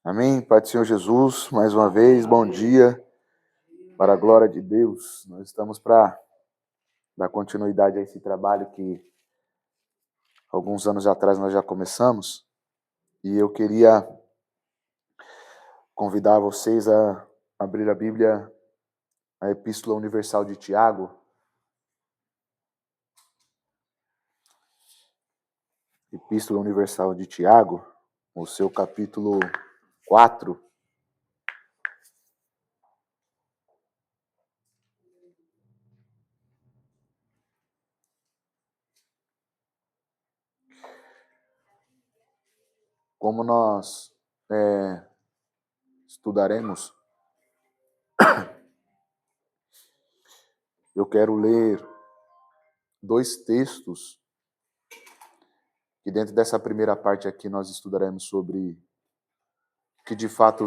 Amém? Pai do Senhor Jesus, mais uma vez, bom dia, para a glória de Deus. Nós estamos para dar continuidade a esse trabalho que alguns anos atrás nós já começamos, e eu queria convidar vocês a abrir a Bíblia, a Epístola Universal de Tiago. Epístola Universal de Tiago, o seu capítulo 4. Como nós estudaremos, eu quero ler dois textos que dentro dessa primeira parte aqui nós estudaremos sobre que de fato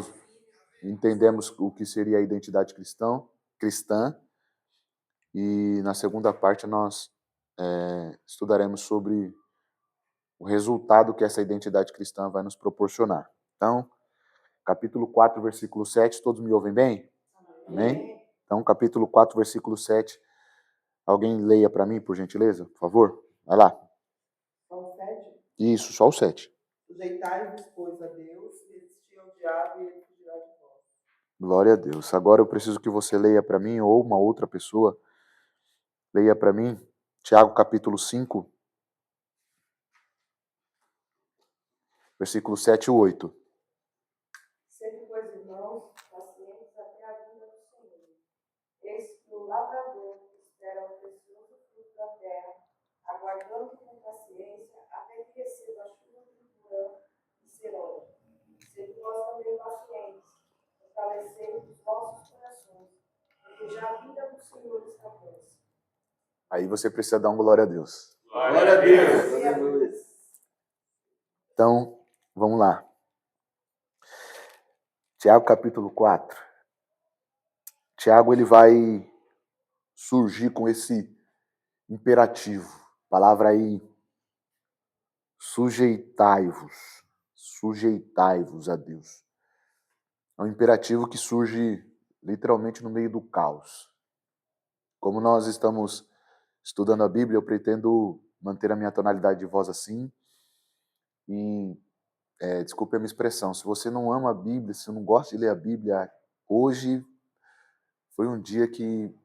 entendemos o que seria a identidade cristã, e na segunda parte nós estudaremos sobre o resultado que essa identidade cristã vai nos proporcionar. Então, capítulo 4, versículo 7, todos me ouvem bem? Amém? Então, capítulo 4, versículo 7, alguém leia para mim, por gentileza, por favor? Vai lá. Só o 7? Isso, só o 7. Sujeitai-vos, pois, a Deus, resistir ao diabo e ele fugirá de vós. Glória a Deus. Agora eu preciso que você leia para mim, ou uma outra pessoa, leia para mim, Tiago capítulo 5, versículo 7 e 8. Sede, pois, irmãos, pacientes até a vinda do Senhor. Eis que o lavrador espera o precioso fruto da terra, aguardando com paciência até que receba a chuva do verão e serão. Sede vós também pacientes, fortalecei os vossos corações, porque já a vinda do Senhor está próxima. Aí você precisa dar um glória a Deus. Glória a Deus. Aleluia. Então, vamos lá. Tiago capítulo 4. Tiago ele vai surgir com esse imperativo. Palavra aí, sujeitai-vos. Sujeitai-vos a Deus. É um imperativo que surge literalmente no meio do caos. Como nós estamos estudando a Bíblia, eu pretendo manter a minha tonalidade de voz assim. E, desculpe a minha expressão, se você não ama a Bíblia, se não gosta de ler a Bíblia, hoje foi um dia que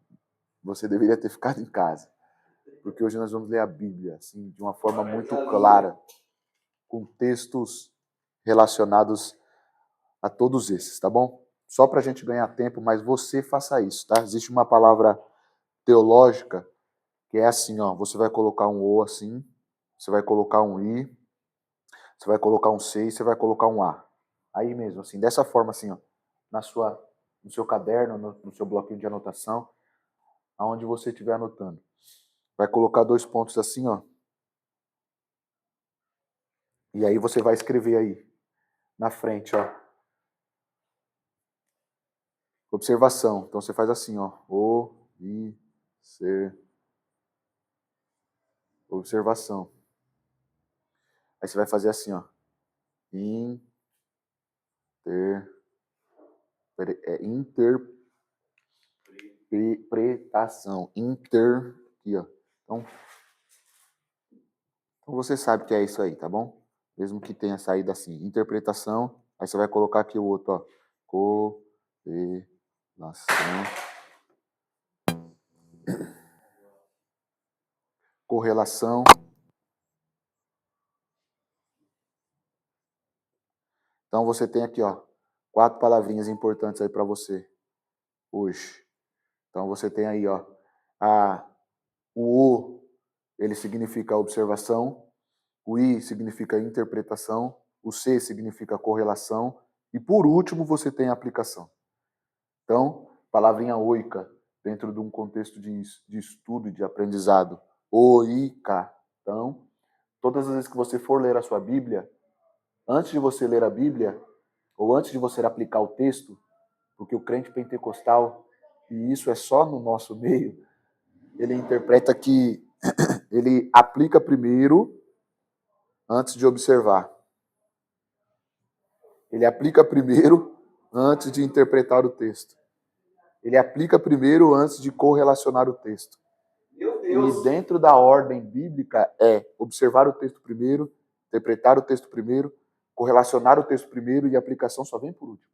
você deveria ter ficado em casa. Porque hoje nós vamos ler a Bíblia assim, de uma forma muito clara, com textos relacionados a todos esses, tá bom? Só para a gente ganhar tempo, mas você faça isso, tá? Existe uma palavra teológica que é assim, ó, você vai colocar um O assim, você vai colocar um I, você vai colocar um C e você vai colocar um A. Aí mesmo, assim, dessa forma assim, ó, no seu caderno, no seu bloquinho de anotação, aonde você estiver anotando. Vai colocar dois pontos assim, ó. E aí você vai escrever aí, na frente, ó. Observação. Então você faz assim, ó. Observação. Aí você vai fazer assim, ó. Interpretação. Aqui, ó. Então você sabe que é isso aí, tá bom? Mesmo que tenha saído assim. Interpretação. Aí você vai colocar aqui o outro, ó. Correlação. Então você tem aqui, ó, 4 palavrinhas importantes aí para você hoje. Então você tem aí, ó, o O, ele significa observação, o I significa interpretação, o C significa correlação e por último você tem a aplicação. Então, palavrinha oica dentro de um contexto de estudo e de aprendizado. Oica. Então, todas as vezes que você for ler a sua Bíblia, antes de você ler a Bíblia, ou antes de você aplicar o texto, porque o crente pentecostal, e isso é só no nosso meio, ele interpreta que ele aplica primeiro antes de observar. Ele aplica primeiro antes de interpretar o texto. Ele aplica primeiro antes de correlacionar o texto. Meu Deus. E dentro da ordem bíblica é observar o texto primeiro, interpretar o texto primeiro, correlacionar o texto primeiro e a aplicação só vem por último.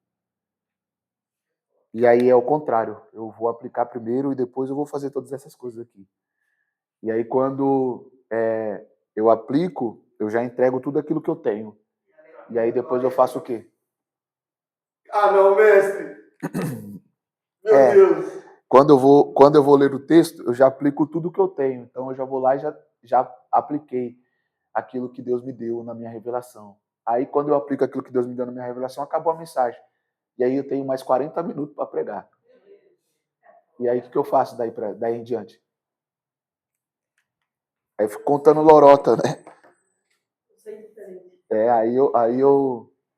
E aí é o contrário. Eu vou aplicar primeiro e depois eu vou fazer todas essas coisas aqui. E aí quando eu aplico, eu já entrego tudo aquilo que eu tenho. E aí depois eu faço o quê? Ah, não, mestre. Meu Deus. Quando eu vou ler o texto, eu já aplico tudo que eu tenho. Então eu já vou lá e já apliquei aquilo que Deus me deu na minha revelação. Aí quando eu aplico aquilo que Deus me deu na minha revelação, acabou a mensagem. E aí eu tenho mais 40 minutos para pregar. E aí o que eu faço daí em diante? Aí eu fico contando lorota, né?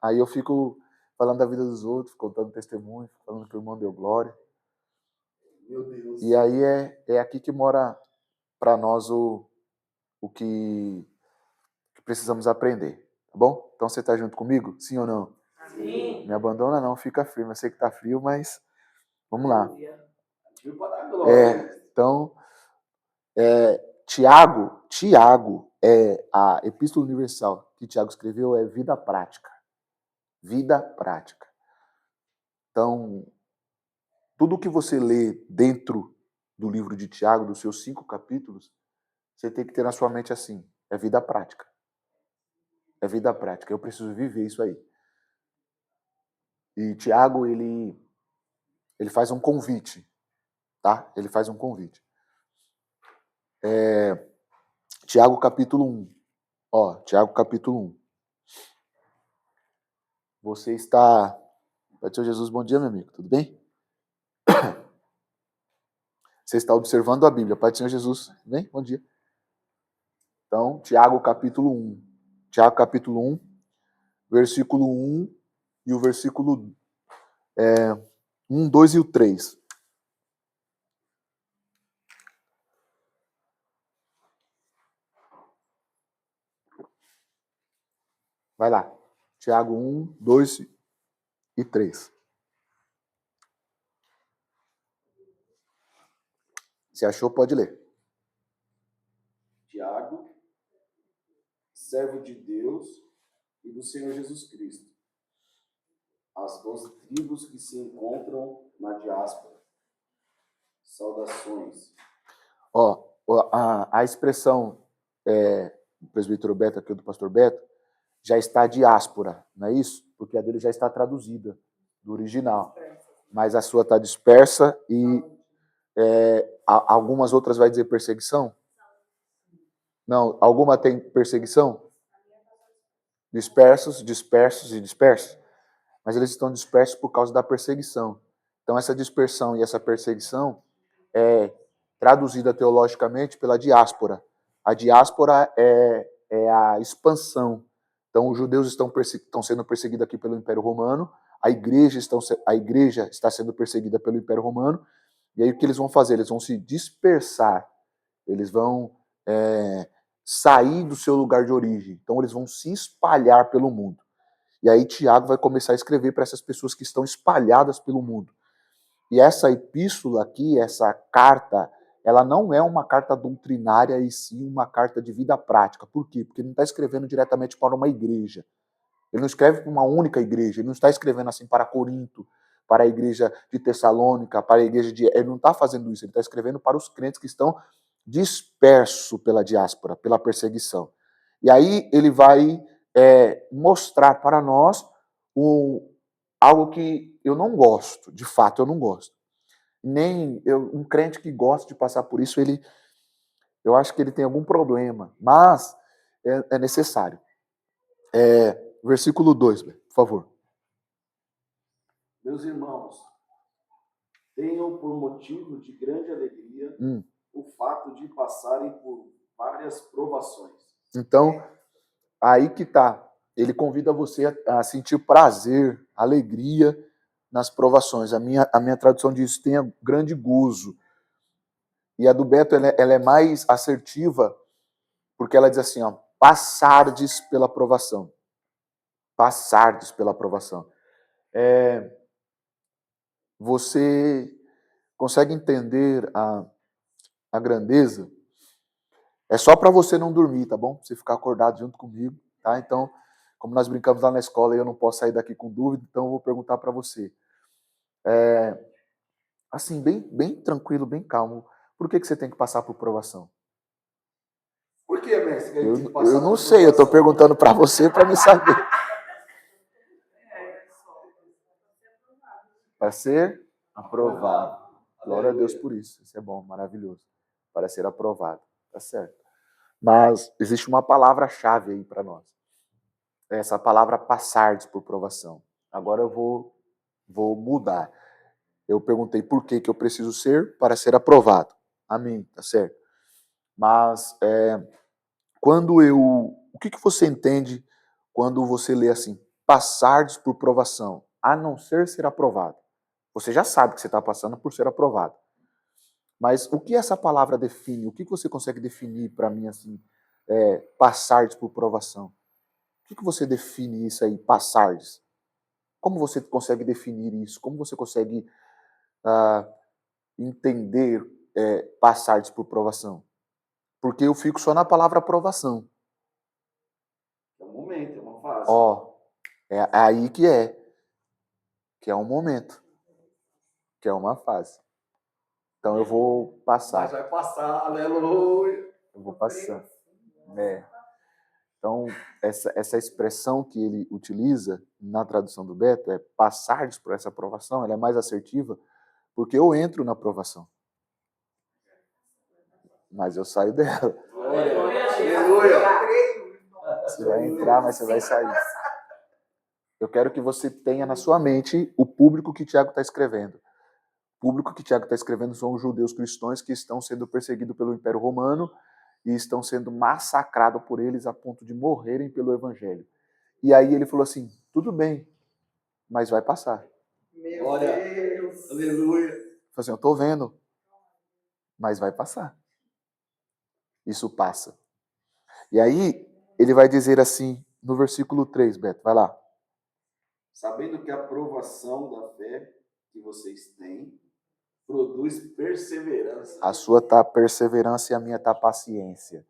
Aí eu fico falando da vida dos outros, contando testemunho, falando que o irmão deu glória. Meu Deus. E aí é aqui que mora para nós o que precisamos aprender, tá bom? Então você está junto comigo? Sim ou não? Sim. Me abandona não, fica firme. Eu sei que está frio, mas vamos lá. Então, Tiago a epístola universal que Tiago escreveu é vida prática. Vida prática. Então, tudo que você lê dentro do livro de Tiago, dos seus 5 capítulos, você tem que ter na sua mente assim, é vida prática. É vida prática, eu preciso viver isso aí. E Tiago, ele faz um convite, tá? Ele faz um convite. Tiago capítulo 1. Tiago capítulo 1. Você está... Pai do Senhor Jesus, bom dia, meu amigo, tudo bem? Você está observando a Bíblia. Pai do Senhor Jesus, tudo bem? Bom dia. Então, Tiago capítulo 1. Tiago capítulo 1, versículo 1 e o versículo 1, 2 e o 3. Vai lá. Tiago 1, 2 e 3. Se achou, pode ler. Tiago, servo de Deus e do Senhor Jesus Cristo. As 12 tribos que se encontram na diáspora. Saudações. A expressão do presbítero Beto, aqui do pastor Beto, já está diáspora, não é isso? Porque a dele já está traduzida do original. Mas a sua está dispersa e algumas outras vai dizer perseguição? Não, alguma tem perseguição? Dispersos. Mas eles estão dispersos por causa da perseguição. Então essa dispersão e essa perseguição é traduzida teologicamente pela diáspora. A diáspora é a expansão. Então, os judeus estão sendo perseguidos aqui pelo Império Romano, a igreja está sendo perseguida pelo Império Romano, e aí o que eles vão fazer? Eles vão se dispersar, eles vão sair do seu lugar de origem, então eles vão se espalhar pelo mundo. E aí Tiago vai começar a escrever para essas pessoas que estão espalhadas pelo mundo. E essa epístola aqui, essa carta, ela não é uma carta doutrinária e sim uma carta de vida prática. Por quê? Porque ele não está escrevendo diretamente para uma igreja. Ele não escreve para uma única igreja. Ele não está escrevendo assim para Corinto, para a igreja de Tessalônica, para a igreja de... Ele não está fazendo isso. Ele está escrevendo para os crentes que estão dispersos pela diáspora, pela perseguição. E aí ele vai mostrar para nós algo que eu não gosto, de fato eu não gosto. Um crente que gosta de passar por isso, eu acho que ele tem algum problema, mas é necessário. Versículo 2, por favor. Meus irmãos, tenham por motivo de grande alegria o fato de passarem por várias provações. Então, aí que tá. Ele convida você a sentir prazer, alegria nas provações. A minha tradução diz: tenha grande gozo. E a do Beto ela é mais assertiva, porque ela diz assim, passardes pela provação. passardes pela provação. Você consegue entender a grandeza? É só para você não dormir, tá bom? Pra você ficar acordado junto comigo, tá? Então, como nós brincamos lá na escola e eu não posso sair daqui com dúvida, então eu vou perguntar para você. Assim, bem tranquilo, bem calmo. Por que você tem que passar por provação? Por que, mestre? Que a gente tem que Eu passar não por sei, eu estou provação? perguntando para você para me saber. Para ser aprovado. Glória a Deus por isso. Isso é bom, maravilhoso. Para ser aprovado. Tá certo. Mas existe uma palavra-chave aí para nós. Essa palavra passardes por provação. Agora eu vou mudar. Eu perguntei por que eu preciso ser para ser aprovado. Amém, tá certo. Mas o que você entende quando você lê assim, passardes por provação, a não ser aprovado? Você já sabe que você está passando por ser aprovado. Mas o que essa palavra define? O que você consegue definir para mim assim, passardes por provação? O que você define isso aí, passardes? Como você consegue definir isso? Como você consegue entender passardes por provação? Porque eu fico só na palavra aprovação. É um momento, é uma fase. É aí que é um momento, que é uma fase. Então eu vou passar. Mas vai passar, aleluia. Eu vou passar. Então, essa expressão que ele utiliza na tradução do Beto é passardes por essa aprovação, ela é mais assertiva, porque eu entro na aprovação. Mas eu saio dela. Aleluia. Você vai entrar, mas você vai sair. Eu quero que você tenha na sua mente o público que Tiago está escrevendo. O público que Tiago está escrevendo são os judeus cristãos que estão sendo perseguidos pelo Império Romano e estão sendo massacrados por eles a ponto de morrerem pelo Evangelho. E aí ele falou assim, tudo bem, mas vai passar. Glória. Aleluia. Falei assim, eu estou vendo, mas vai passar. Isso passa. E aí ele vai dizer assim, no versículo 3, Beto, vai lá. Sabendo que a provação da fé que vocês têm produz perseverança. A sua tá perseverança e a minha tá paciência.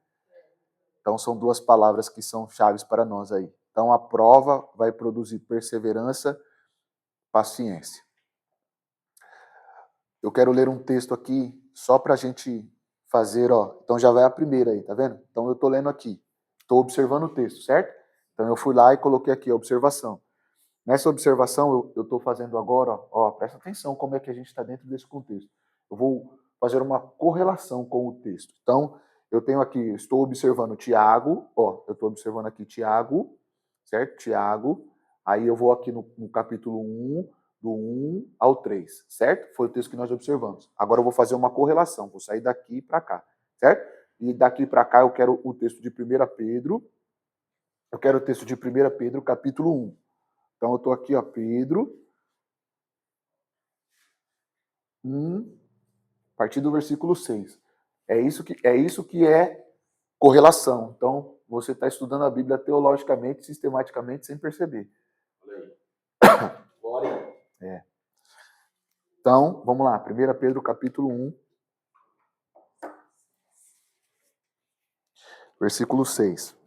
Então são duas palavras que são chaves para nós aí. Então a prova vai produzir perseverança, paciência. Eu quero ler um texto aqui só para a gente fazer, ó. Então já vai a primeira aí, tá vendo? Então eu estou lendo aqui, estou observando o texto, certo? Então eu fui lá e coloquei aqui a observação. Nessa observação eu estou fazendo agora, ó, presta atenção como é que a gente está dentro desse contexto. Eu vou fazer uma correlação com o texto. Então eu tenho aqui, estou observando Tiago, ó, eu estou observando aqui Tiago, certo? Tiago. Aí eu vou aqui no capítulo 1, do 1 ao 3, certo? Foi o texto que nós observamos. Agora eu vou fazer uma correlação, vou sair daqui para cá, certo? E daqui para cá eu quero o texto de 1 Pedro, eu quero o texto de 1 Pedro, capítulo 1. Então eu estou aqui, ó, Pedro 1, a partir do versículo 6. É isso que é correlação. Então, você está estudando a Bíblia teologicamente, sistematicamente, sem perceber. Glória. Então, vamos lá. 1 Pedro, capítulo 1, versículo 6.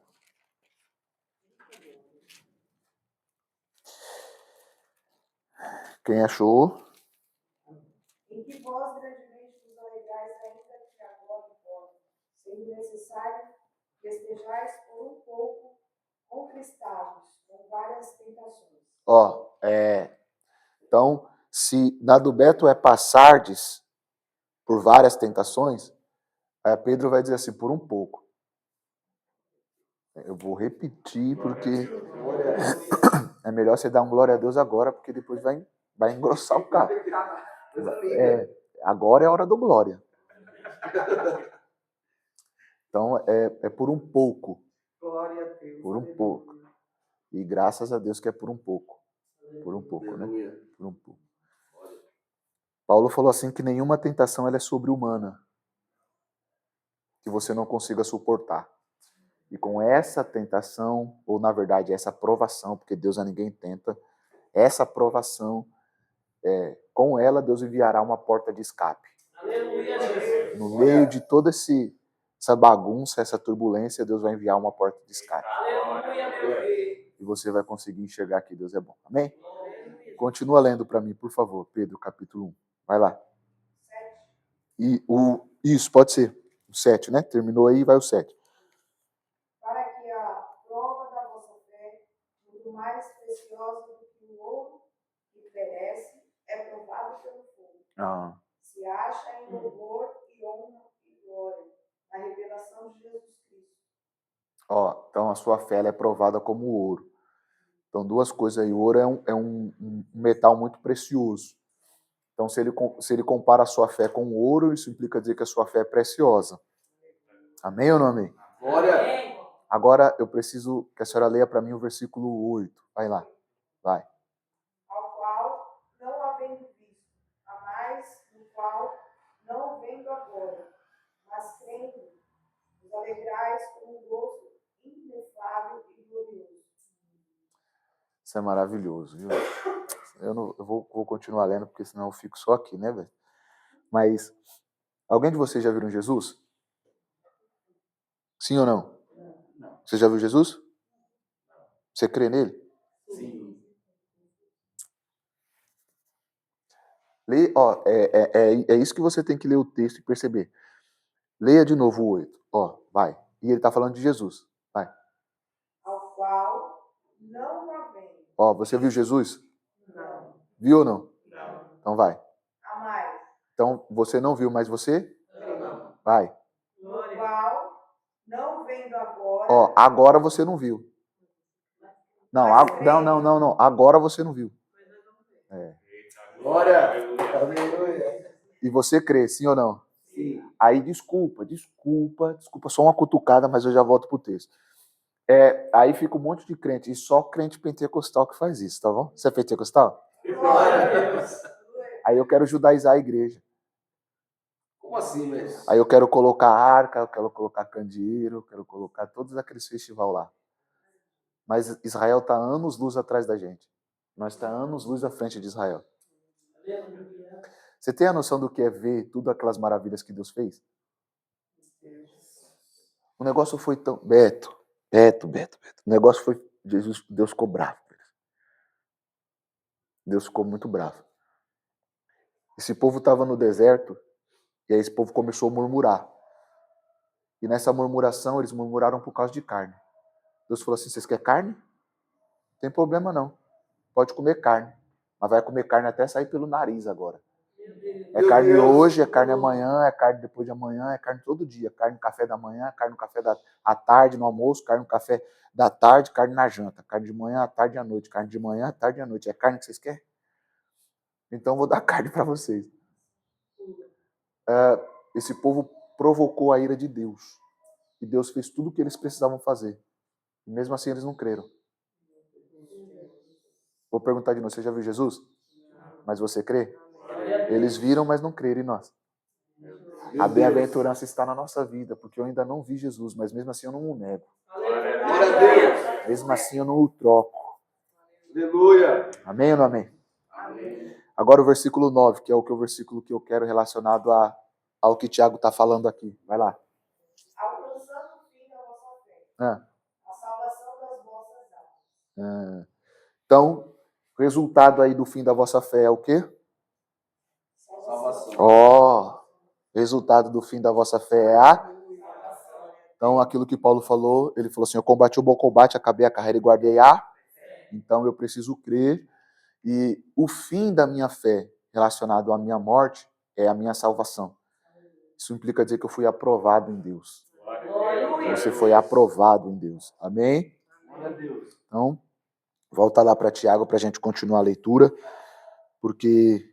Quem achou? Em que vós grandemente vos alegrais ainda que agora importa, sendo necessário que estejais por um pouco contristados com várias tentações. Ó, então, se na do Beto é passardes por várias tentações, Pedro vai dizer assim, por um pouco. Eu vou repetir porque é melhor você dar um glória a Deus agora, porque depois vai engrossar o carro. Agora é a hora do glória. Então, é por um pouco. Glória a Deus. Por um pouco. E graças a Deus que é por um pouco. Por um pouco, né? Por um pouco. Paulo falou assim que nenhuma tentação ela é sobre-humana. Que você não consiga suportar. E com essa tentação, ou na verdade essa provação, porque Deus a ninguém tenta, essa provação, com ela Deus enviará uma porta de escape. Aleluia, Jesus. No meio de toda essa bagunça, essa turbulência, Deus vai enviar uma porta de escape. Aleluia, meu Deus. E você vai conseguir enxergar que Deus é bom. Amém? Continua lendo para mim, por favor, Pedro, capítulo 1. Vai lá. Isso, pode ser. O 7, né? Terminou aí, vai o 7. Para que a prova da vossa fé, muito mais preciosa do que o ouro que perece, é provado pelo fogo. Se acha em louvor e honra e glória na revelação de Jesus Cristo. Então a sua fé ela é provada como ouro. Então, duas coisas aí. O ouro é um metal muito precioso. Então, se ele compara a sua fé com o ouro, isso implica dizer que a sua fé é preciosa. Amém ou não amém? Glória. Agora, eu preciso que a senhora leia para mim o versículo 8. Vai lá. Vai. Ao qual, não havendo visto, a mais no qual, não vendo agora, mas crendo, vos alegrais com um gozo inefável e glorioso. Isso é maravilhoso, viu? Eu vou continuar lendo, porque senão eu fico só aqui, né, velho? Mas, alguém de vocês já viram Jesus? Sim ou não? Não. Você já viu Jesus? Você crê nele? Sim. Lê, é isso que você tem que ler o texto e perceber. Leia de novo o 8. Vai. E ele está falando de Jesus. Vai. Ao qual, não havendo. Você viu Jesus? Não. Viu ou não? Não. Então vai. A mais. Então, você não viu, mas você? Não. Vai. No qual, não vendo agora. Agora você não viu. Não, não. Agora você não viu. Glória. Aleluia. E você crê, sim ou não? Sim. Aí desculpa, só uma cutucada, mas eu já volto pro texto. Aí fica um monte de crente, e só crente pentecostal que faz isso, tá bom? Você é pentecostal? Glória a Deus. Aí eu quero judaizar a igreja. Como assim, velho? Aí eu quero colocar arca, eu quero colocar candeeiro, eu quero colocar todos aqueles festivais lá. Mas Israel está anos-luz atrás da gente. Nós está anos-luz à frente de Israel. Você tem a noção do que é ver tudo aquelas maravilhas que Deus fez? O negócio foi tão... Beto. O negócio foi... Deus ficou bravo. Deus ficou muito bravo. Esse povo estava no deserto, e aí esse povo começou a murmurar. E nessa murmuração, eles murmuraram por causa de carne. Deus falou assim, vocês querem carne? Não tem problema não. Pode comer carne. Mas vai comer carne até sair pelo nariz agora. É carne hoje, é carne amanhã, é carne depois de amanhã, é carne todo dia. Carne no café da manhã, carne no café da tarde, no almoço, carne no café da tarde, carne na janta. Carne de manhã, à tarde e à noite. Carne de manhã, à tarde e à noite. É carne que vocês querem? Então eu vou dar carne para vocês. Esse povo provocou a ira de Deus. E Deus fez tudo o que eles precisavam fazer. E mesmo assim eles não creram. Vou perguntar de novo, você já viu Jesus? Mas você crê? Eles viram, mas não creram. E nós? A bem-aventurança está na nossa vida, porque eu ainda não vi Jesus, mas mesmo assim eu não o nego. Glória a Deus. Mesmo assim eu não o troco. Aleluia. Amém ou não amém? Amém. Agora o versículo 9, que é o versículo que eu quero relacionado ao que Tiago está falando aqui. Vai lá. Alcançando o fim da vossa fé. A salvação das vossas almas. Então, o resultado aí do fim da vossa fé é o quê? Salvação. Resultado do fim da vossa fé é a... Então, aquilo que Paulo falou, ele falou assim, eu combati o bom combate, acabei a carreira e guardei a... Então, eu preciso crer. E o fim da minha fé relacionado à minha morte é a minha salvação. Isso implica dizer que eu fui aprovado em Deus. Você foi aprovado em Deus. Amém? Glória a Deus. Então, volta lá para Tiago para a gente continuar a leitura, porque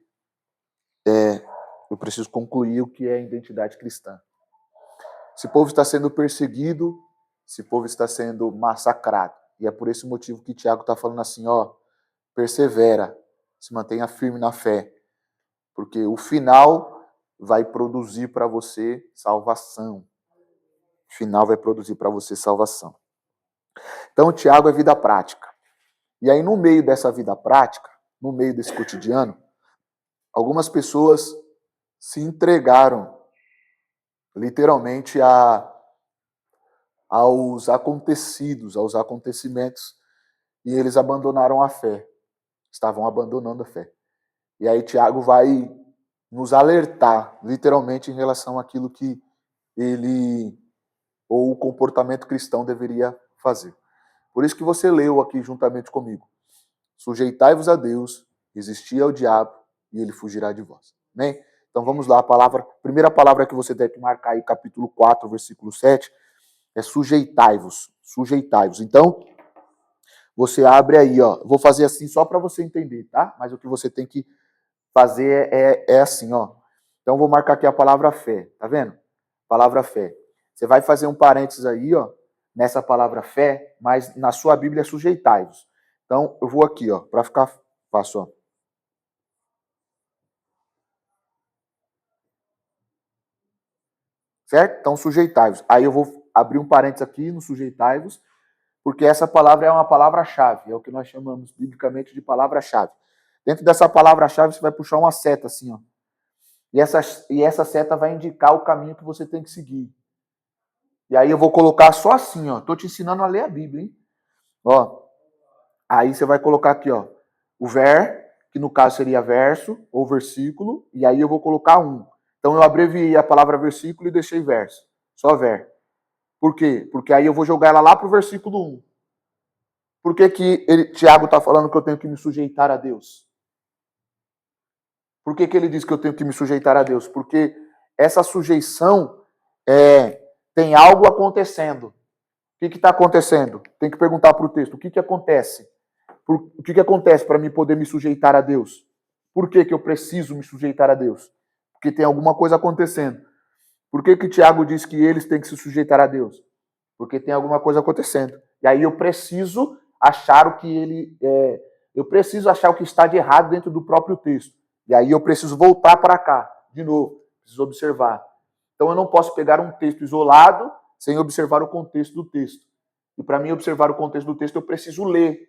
eu preciso concluir o que é a identidade cristã. Esse povo está sendo perseguido, esse povo está sendo massacrado. E é por esse motivo que Tiago está falando assim, persevera, se mantenha firme na fé, porque o final vai produzir para você salvação. final vai produzir para você salvação. Então, o Tiago é vida prática. E aí, no meio dessa vida prática, no meio desse cotidiano, algumas pessoas se entregaram literalmente aos acontecidos, aos acontecimentos, e eles abandonaram a fé. Estavam abandonando a fé. E aí Tiago vai nos alertar, literalmente, em relação àquilo que ele, ou o comportamento cristão deveria fazer. Por isso que você leu aqui juntamente comigo. Sujeitai-vos a Deus, resistir ao diabo, e ele fugirá de vós. Amém? Então vamos lá, a primeira palavra que você deve marcar aí, capítulo 4, versículo 7, é sujeitai-vos. Sujeitai-vos. Então, você abre aí, ó. Vou fazer assim só para você entender, tá? Mas o que você tem que fazer é assim, ó. Então, vou marcar aqui a palavra fé, tá vendo? Palavra fé. Você vai fazer um parênteses aí, ó, nessa palavra fé, mas na sua Bíblia é sujeitai-vos. Então, eu vou aqui, ó, para ficar fácil, ó. Certo? Então, sujeitai-vos. Aí eu vou abrir um parênteses aqui no sujeitai-vos, porque essa palavra é uma palavra-chave, é o que nós chamamos biblicamente de palavra-chave. Dentro dessa palavra-chave, você vai puxar uma seta assim, ó. E essa seta vai indicar o caminho que você tem que seguir. E aí eu vou colocar só assim, ó. Tô te ensinando a ler a Bíblia, hein? Ó. Aí você vai colocar aqui, ó. O que no caso seria verso ou versículo, e aí eu vou colocar um. Então eu abreviei a palavra versículo e deixei verso. Só ver. Por quê? Porque aí eu vou jogar ela lá pro versículo 1. Por que Tiago está falando que eu tenho que me sujeitar a Deus? Por que ele diz que eu tenho que me sujeitar a Deus? Porque essa sujeição tem algo acontecendo. O que está acontecendo? Tem que perguntar para o texto. O que acontece? O que acontece para mim poder me sujeitar a Deus? Por que eu preciso me sujeitar a Deus? Porque tem alguma coisa acontecendo. Por que Tiago diz que eles têm que se sujeitar a Deus? Porque tem alguma coisa acontecendo. E aí eu preciso achar o que eu preciso achar o que está de errado dentro do próprio texto. E aí eu preciso voltar para cá, de novo, preciso observar. Então eu não posso pegar um texto isolado sem observar o contexto do texto. E para mim observar o contexto do texto, eu preciso ler.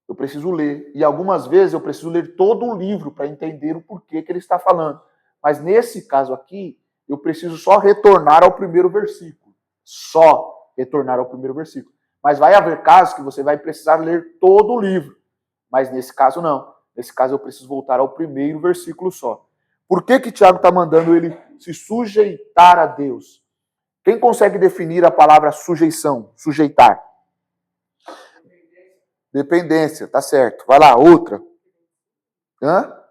Eu preciso ler. E algumas vezes eu preciso ler todo o livro para entender o porquê que ele está falando. Mas nesse caso aqui, eu preciso só retornar ao primeiro versículo. Só retornar ao primeiro versículo. Mas vai haver casos que você vai precisar ler todo o livro. Mas nesse caso não. Nesse caso eu preciso voltar ao primeiro versículo só. Por que Tiago está mandando ele se sujeitar a Deus? Quem consegue definir a palavra sujeição? Sujeitar. Dependência, tá certo. Vai lá, outra. Hã?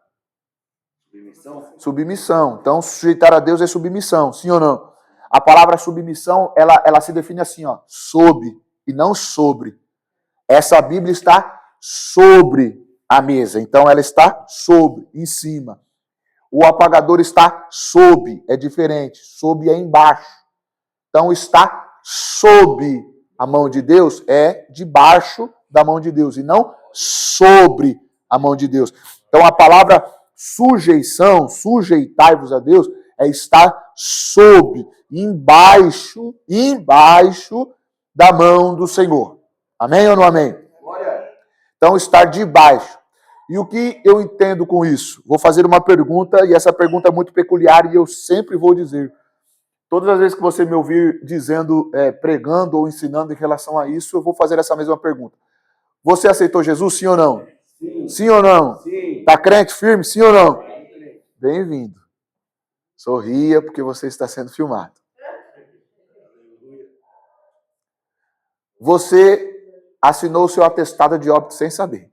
Submissão? Submissão. Então, sujeitar a Deus é submissão, sim ou não? A palavra submissão, ela se define assim, ó, sob e não sobre. Essa Bíblia está sobre a mesa, então ela está sobre, em cima. O apagador está sob, é diferente. Sob é embaixo. Então, está sob a mão de Deus é debaixo da mão de Deus e não sobre a mão de Deus. Então, a palavra sujeição, sujeitai-vos a Deus, é estar sob, embaixo da mão do Senhor. Amém ou não amém? Então, estar debaixo. E o que eu entendo com isso? Vou fazer uma pergunta, e essa pergunta é muito peculiar, e eu sempre vou dizer. Todas as vezes que você me ouvir dizendo, pregando ou ensinando em relação a isso, eu vou fazer essa mesma pergunta. Você aceitou Jesus, sim ou não? Sim. Sim ou não? Sim. Tá crente firme, sim ou não? Bem-vindo. Sorria, porque você está sendo filmado. Você assinou o seu atestado de óbito sem saber.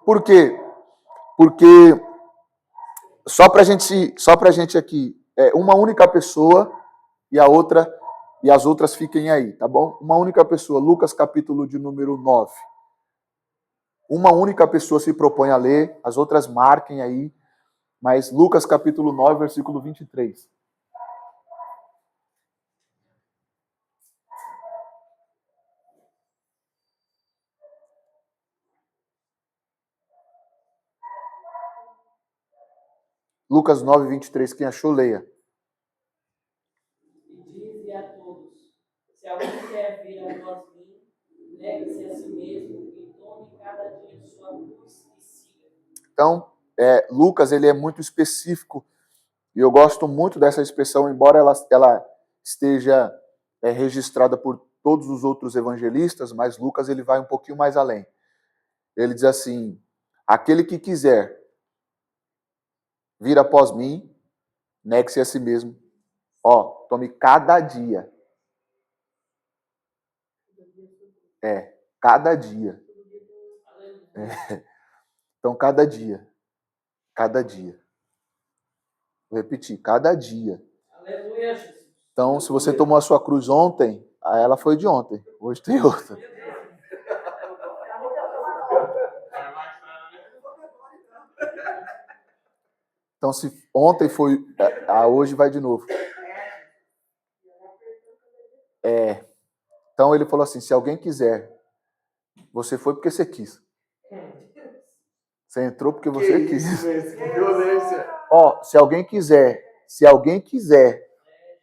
Por quê? Porque só pra gente aqui, uma única pessoa e as outras fiquem aí, tá bom? Uma única pessoa, Lucas capítulo de número 9. Uma única pessoa se propõe a ler, as outras marquem aí, mas Lucas capítulo 9, versículo 23. Lucas 9, 23. Quem achou, leia. E dize a todos: se alguém quer vir após mim, negue-se a si mesmo e tome cada dia sua cruz e siga. Então, Lucas ele é muito específico e eu gosto muito dessa expressão, embora ela esteja registrada por todos os outros evangelistas, mas Lucas ele vai um pouquinho mais além. Ele diz assim: aquele que quiser vir após mim, negue-se a si mesmo. Tome cada dia. Cada dia. Então, cada dia. Cada dia. Vou repetir, cada dia. Aleluia, Jesus. Então, se você tomou a sua cruz ontem, ela foi de ontem. Hoje tem outra. Então, se ontem foi, hoje vai de novo. Então, ele falou assim, se alguém quiser, você foi porque você quis. Você entrou porque você quis. Que violência. Se alguém quiser,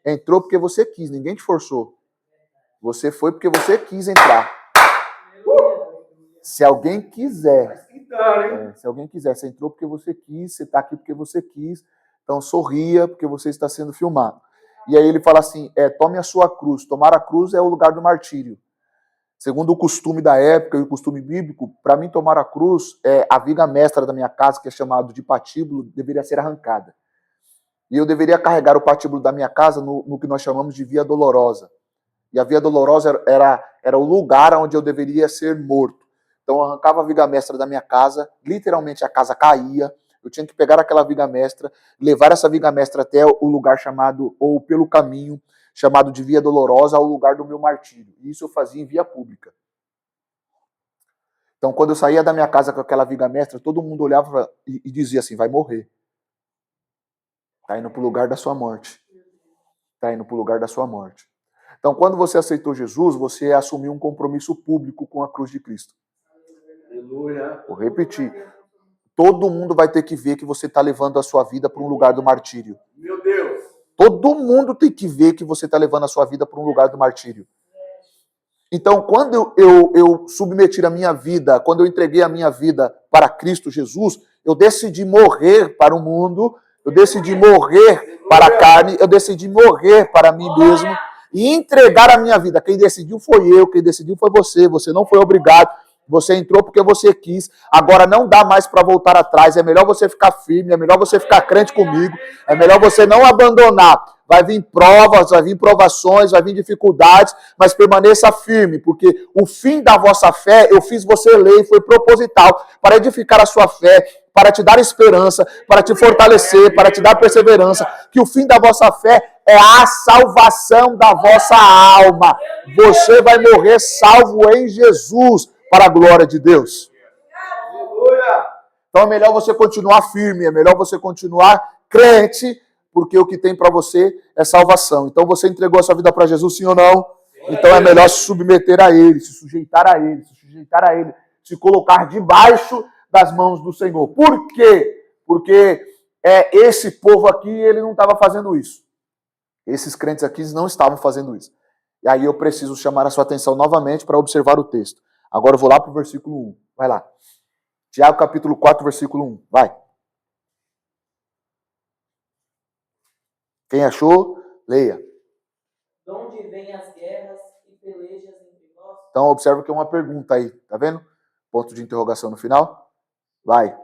entrou porque você quis, ninguém te forçou. Você foi porque você quis entrar. Se alguém quiser, você entrou porque você quis, você está aqui porque você quis, então sorria porque você está sendo filmado. E aí ele fala assim, tome a sua cruz. Tomar a cruz é o lugar do martírio. Segundo o costume da época e o costume bíblico, para mim tomar a cruz, a viga mestra da minha casa, que é chamado de patíbulo, deveria ser arrancada. E eu deveria carregar o patíbulo da minha casa no que nós chamamos de via dolorosa. E a via dolorosa era o lugar onde eu deveria ser morto. Então eu arrancava a viga mestra da minha casa, literalmente a casa caía, eu tinha que pegar aquela viga mestra, levar essa viga mestra até o lugar chamado, ou pelo caminho, chamado de via dolorosa, ao lugar do meu martírio. E isso eu fazia em via pública. Então quando eu saía da minha casa com aquela viga mestra, todo mundo olhava e dizia assim, vai morrer. Está indo para o lugar da sua morte. Está indo para o lugar da sua morte. Então quando você aceitou Jesus, você assumiu um compromisso público com a cruz de Cristo. Aleluia. Vou repetir. Todo mundo vai ter que ver que você está levando a sua vida para um lugar do martírio. Meu Deus. Todo mundo tem que ver que você está levando a sua vida para um lugar do martírio. Então, quando eu submeti a minha vida, quando eu entreguei a minha vida para Cristo Jesus, eu decidi morrer para o mundo, eu decidi morrer para a carne, eu decidi morrer para mim mesmo e entregar a minha vida. Quem decidiu foi eu, quem decidiu foi você não foi obrigado. Você entrou porque você quis, agora não dá mais para voltar atrás, é melhor você ficar firme, é melhor você ficar crente comigo, é melhor você não abandonar. Vai vir provas, vai vir provações, vai vir dificuldades, mas permaneça firme, porque o fim da vossa fé, eu fiz você ler e foi proposital, para edificar a sua fé, para te dar esperança, para te fortalecer, para te dar perseverança, que o fim da vossa fé é a salvação da vossa alma. Você vai morrer salvo em Jesus, para a glória de Deus. Então é melhor você continuar firme, é melhor você continuar crente, porque o que tem para você é salvação. Então você entregou a sua vida para Jesus, sim ou não? Então é melhor se submeter a Ele, se sujeitar a Ele, se colocar debaixo das mãos do Senhor. Por quê? Porque esse povo aqui, ele não estava fazendo isso. Esses crentes aqui não estavam fazendo isso. E aí eu preciso chamar a sua atenção novamente para observar o texto. Agora eu vou lá para o versículo 1. Vai lá. Tiago capítulo 4, versículo 1. Vai. Quem achou, leia. De onde vêm as guerras e pelejas entre nós? Então observa que é uma pergunta aí. Tá vendo? Ponto de interrogação no final. Vai.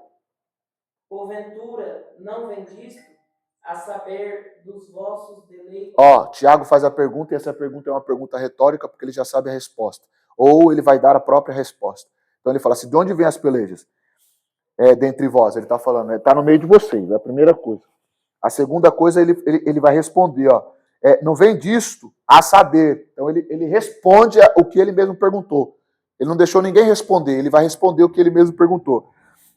Porventura, não vem disto, a saber dos vossos deleites? Tiago faz a pergunta e essa pergunta é uma pergunta retórica porque ele já sabe a resposta. Ou ele vai dar a própria resposta. Então ele fala assim, de onde vêm as pelejas? Dentre vós. Ele está falando, está no meio de vocês, é a primeira coisa. A segunda coisa, ele vai responder, não vem disto a saber. Então ele responde o que ele mesmo perguntou. Ele não deixou ninguém responder, ele vai responder o que ele mesmo perguntou.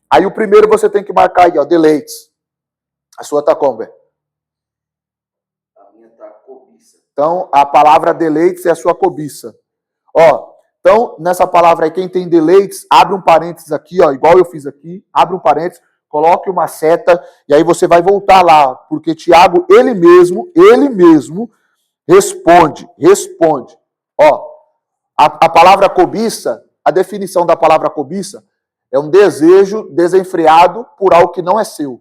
Aí o primeiro você tem que marcar aí, deleites. A sua está como, velho? A minha está cobiça. Então a palavra deleites é a sua cobiça. Então nessa palavra aí, quem tem deleites, abre um parênteses aqui, igual eu fiz aqui, abre um parênteses, coloque uma seta, e aí você vai voltar lá, porque Tiago, ele mesmo responde. Ó, a palavra cobiça, a definição da palavra cobiça é um desejo desenfreado por algo que não é seu.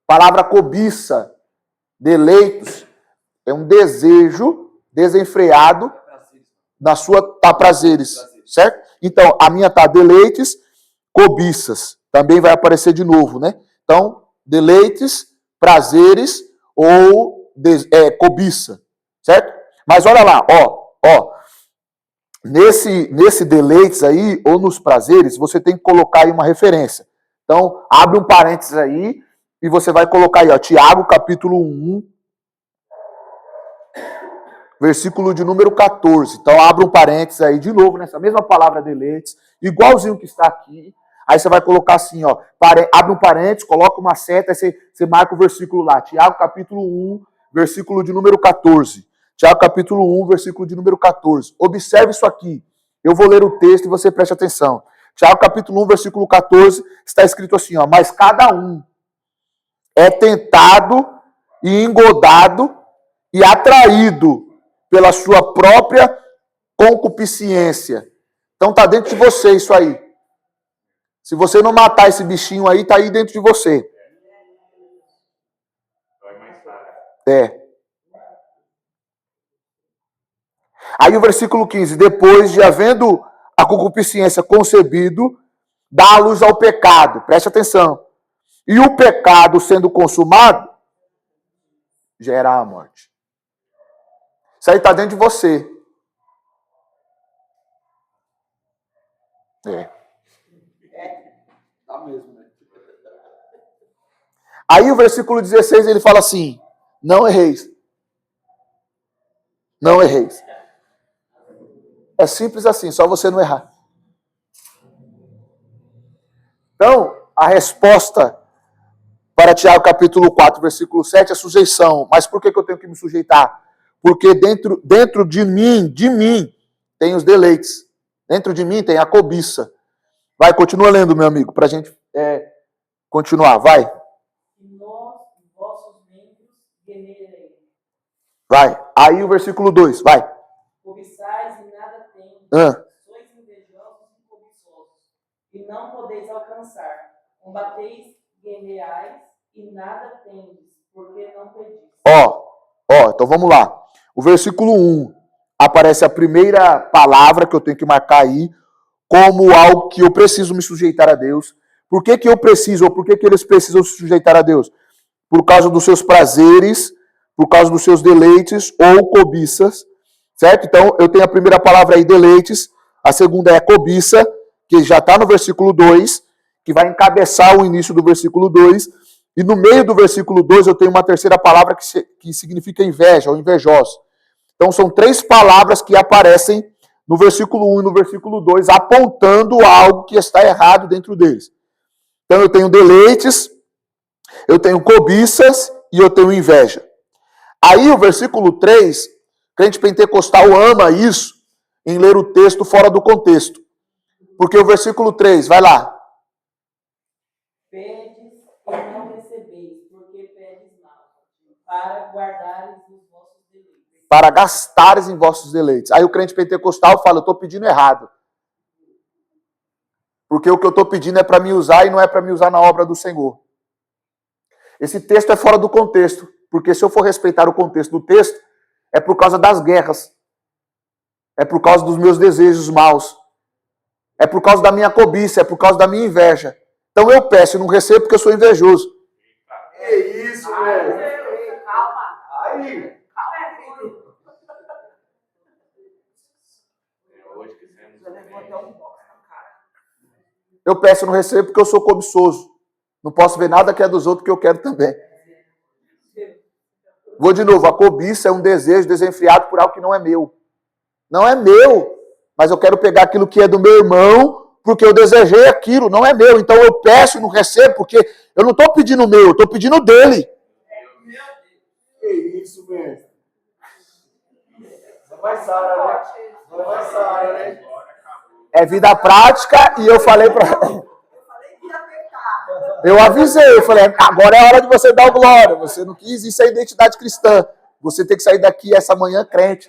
Palavra cobiça, deleitos, é um desejo desenfreado na sua prazeres, certo? Então, a minha tá deleites, cobiças. Também vai aparecer de novo, né? Então, deleites, prazeres ou cobiça, certo? Mas olha lá, ó. Nesse deleites aí, ou nos prazeres, você tem que colocar aí uma referência. Então, abre um parênteses aí e você vai colocar aí, ó, Tiago, capítulo 1, versículo de número 14. Então, abre um parênteses aí, de novo, nessa mesma palavra deleites, igualzinho que está aqui. Aí você vai colocar assim, ó, abre um parênteses, coloca uma seta, aí você marca o versículo lá. Tiago, capítulo 1, versículo de número 14. Tiago, capítulo 1, versículo de número 14. Observe isso aqui. Eu vou ler o texto e você preste atenção. Tiago, capítulo 1, versículo 14, está escrito assim, ó, mas cada um é tentado e engodado e atraído pela sua própria concupiscência. Então tá dentro de você isso aí. Se você não matar esse bichinho aí, tá aí dentro de você. Aí o versículo 15, depois de havendo a concupiscência concebido, dá a luz ao pecado. Preste atenção. E o pecado sendo consumado, gera a morte. Isso aí está dentro de você. Tá mesmo, né? Aí o versículo 16, ele fala assim, não erreis. Não erreis. É simples assim, só você não errar. Então, a resposta para Tiago capítulo 4, versículo 7 é sujeição. Mas por que eu tenho que me sujeitar? Porque dentro de mim, tem os deleites. Dentro de mim tem a cobiça. Vai, continua lendo, meu amigo, para a gente continuar. Vai. Nós, vossos membros, guerreirei. Vai. Aí o versículo 2, vai. Cobiçais e nada tendes. Sois invejosos e cobiçosos, e não podeis alcançar. Combateis, guerreais e nada tendes, porque não pedis. Então vamos lá. O versículo 1, aparece a primeira palavra que eu tenho que marcar aí, como algo que eu preciso me sujeitar a Deus. Por que eu preciso, ou por que eles precisam se sujeitar a Deus? Por causa dos seus prazeres, por causa dos seus deleites ou cobiças, certo? Então, eu tenho a primeira palavra aí, deleites, a segunda é cobiça, que já está no versículo 2, que vai encabeçar o início do versículo 2, e no meio do versículo 2 eu tenho uma terceira palavra que significa inveja, ou invejoso. Então, são três palavras que aparecem no versículo 1 e no versículo 2, apontando algo que está errado dentro deles. Então, eu tenho deleites, eu tenho cobiças e eu tenho inveja. Aí, o versículo 3, crente pentecostal ama isso, em ler o texto fora do contexto. Porque o versículo 3, vai lá. Pedes e não recebeis, porque pedes mal, para guardares os vossos deleites. Para gastares em vossos deleites. Aí o crente pentecostal fala, eu estou pedindo errado. Porque o que eu estou pedindo é para me usar e não é para me usar na obra do Senhor. Esse texto é fora do contexto. Porque se eu for respeitar o contexto do texto, é por causa das guerras. É por causa dos meus desejos maus. É por causa da minha cobiça, é por causa da minha inveja. Então eu peço e não recebo porque eu sou invejoso. Que isso, velho? Calma. Aí. Calma, querido. Eu peço e não recebo porque eu sou cobiçoso. Não posso ver nada que é dos outros que eu quero também. Vou de novo, a cobiça é um desejo desenfreado por algo que não é meu. Não é meu, mas eu quero pegar aquilo que é do meu irmão, porque eu desejei aquilo, não é meu. Então eu peço e não recebo, porque eu não estou pedindo o meu, eu estou pedindo o dele. Que isso, velho? Não vai Sara, né? Não vai Sara, né? É vida prática e eu falei para... Eu falei que ia pegar. Eu avisei, eu falei, agora é hora de você dar o glória. Você não quis, isso é identidade cristã. Você tem que sair daqui essa manhã crente.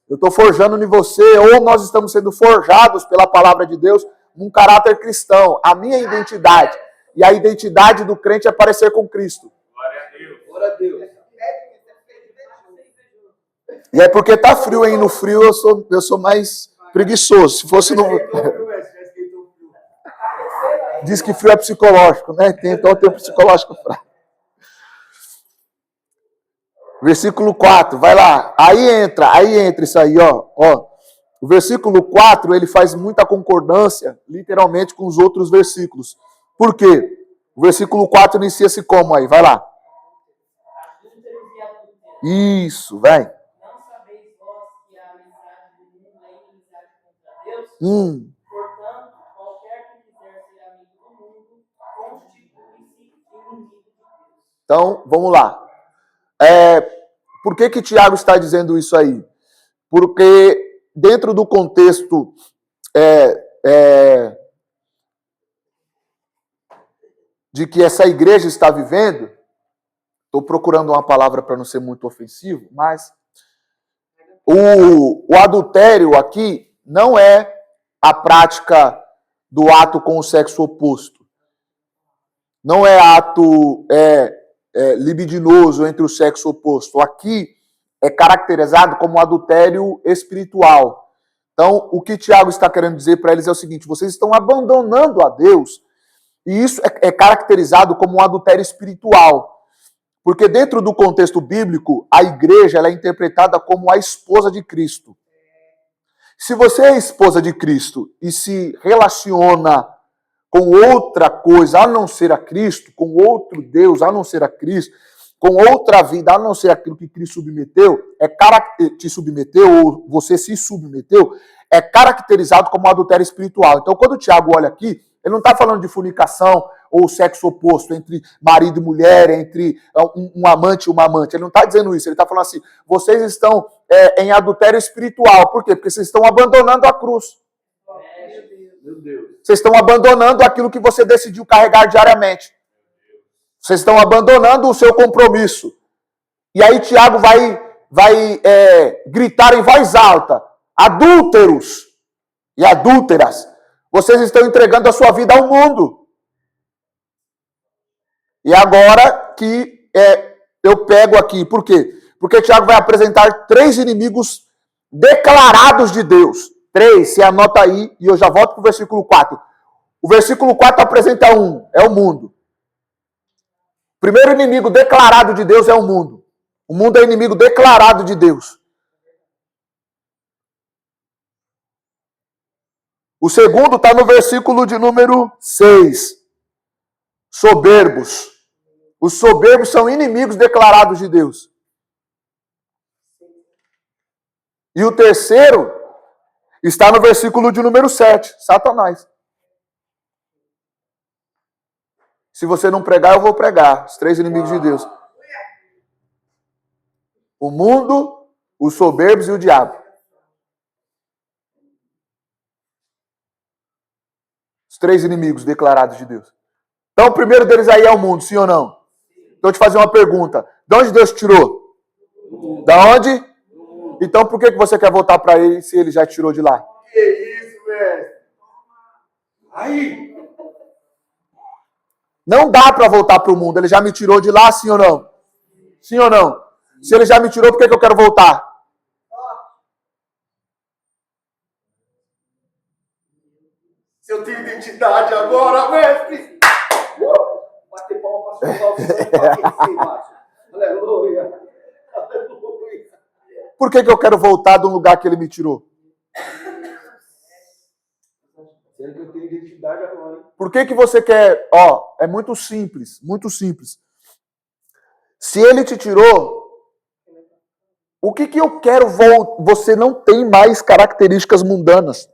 Eu estou forjando em você, ou nós estamos sendo forjados pela palavra de Deus num caráter cristão. A minha identidade e a identidade do crente é parecer com Cristo. Glória a Deus. Glória a Deus. E é porque tá frio aí, no frio eu sou mais preguiçoso. Se fosse no... Diz que frio é psicológico, né? Então tem um psicológico fraco. Versículo 4, vai lá. Aí entra isso aí, ó. O versículo 4, ele faz muita concordância, literalmente, com os outros versículos. Por quê? O versículo 4 inicia-se como aí? Vai lá. Isso, vai. Não sabeis vós que a amizade do mundo é inimizade contra Deus? Portanto, qualquer que quiser ser amigo do mundo, constitui-se inimigo de Deus. Então, vamos lá. Por que Tiago está dizendo isso aí? Porque dentro do contexto de que essa igreja está vivendo, estou procurando uma palavra para não ser muito ofensivo, mas o adultério aqui não é a prática do ato com o sexo oposto. Não é ato libidinoso entre o sexo oposto. Aqui é caracterizado como adultério espiritual. Então, o que Tiago está querendo dizer para eles é o seguinte: vocês estão abandonando a Deus, e isso é caracterizado como um adultério espiritual. Porque dentro do contexto bíblico, a igreja ela é interpretada como a esposa de Cristo. Se você é esposa de Cristo e se relaciona com outra coisa a não ser a Cristo, com outro Deus a não ser a Cristo, com outra vida a não ser aquilo que Cristo te submeteu, ou você se submeteu, é caracterizado como adultério espiritual. Então, quando o Tiago olha aqui, ele não está falando de fornicação ou sexo oposto entre marido e mulher, entre um amante e uma amante. Ele não está dizendo isso. Ele está falando assim, vocês estão em adultério espiritual. Por quê? Porque vocês estão abandonando a cruz. Meu Deus. Vocês estão abandonando aquilo que você decidiu carregar diariamente. Vocês estão abandonando o seu compromisso. E aí Tiago vai gritar em voz alta: adúlteros e adúlteras, vocês estão entregando a sua vida ao mundo. E agora que eu pego aqui, por quê? Porque Tiago vai apresentar 3 inimigos declarados de Deus. 3, você anota aí, e eu já volto para o versículo 4. O versículo 4 apresenta é o mundo. O primeiro inimigo declarado de Deus é o mundo. O mundo é inimigo declarado de Deus. O segundo está no versículo de número 6. Soberbos. Os soberbos são inimigos declarados de Deus. E o terceiro está no versículo de número 7. Satanás. Se você não pregar, eu vou pregar. Os 3 inimigos de Deus. O mundo, os soberbos e o diabo. Os 3 inimigos declarados de Deus. Então, o primeiro deles aí é o mundo, sim ou não? Então, eu te fazer uma pergunta. De onde Deus tirou? Da onde? Então, por que você quer voltar para ele se ele já tirou de lá? Que isso, velho? Aí! Não dá para voltar para o mundo. Ele já me tirou de lá, sim ou não? Sim ou não? Se ele já me tirou, por que eu quero voltar? Se eu tenho identidade agora, mestre! Bater palma para soltar o sangue para aquecer, Márcio. Aleluia! Aleluia! Por que eu quero voltar de um lugar que ele me tirou? Sendo que eu tenho identidade agora. Por que você quer... é muito simples, muito simples. Se ele te tirou, o que eu quero voltar? Você não tem mais características mundanas.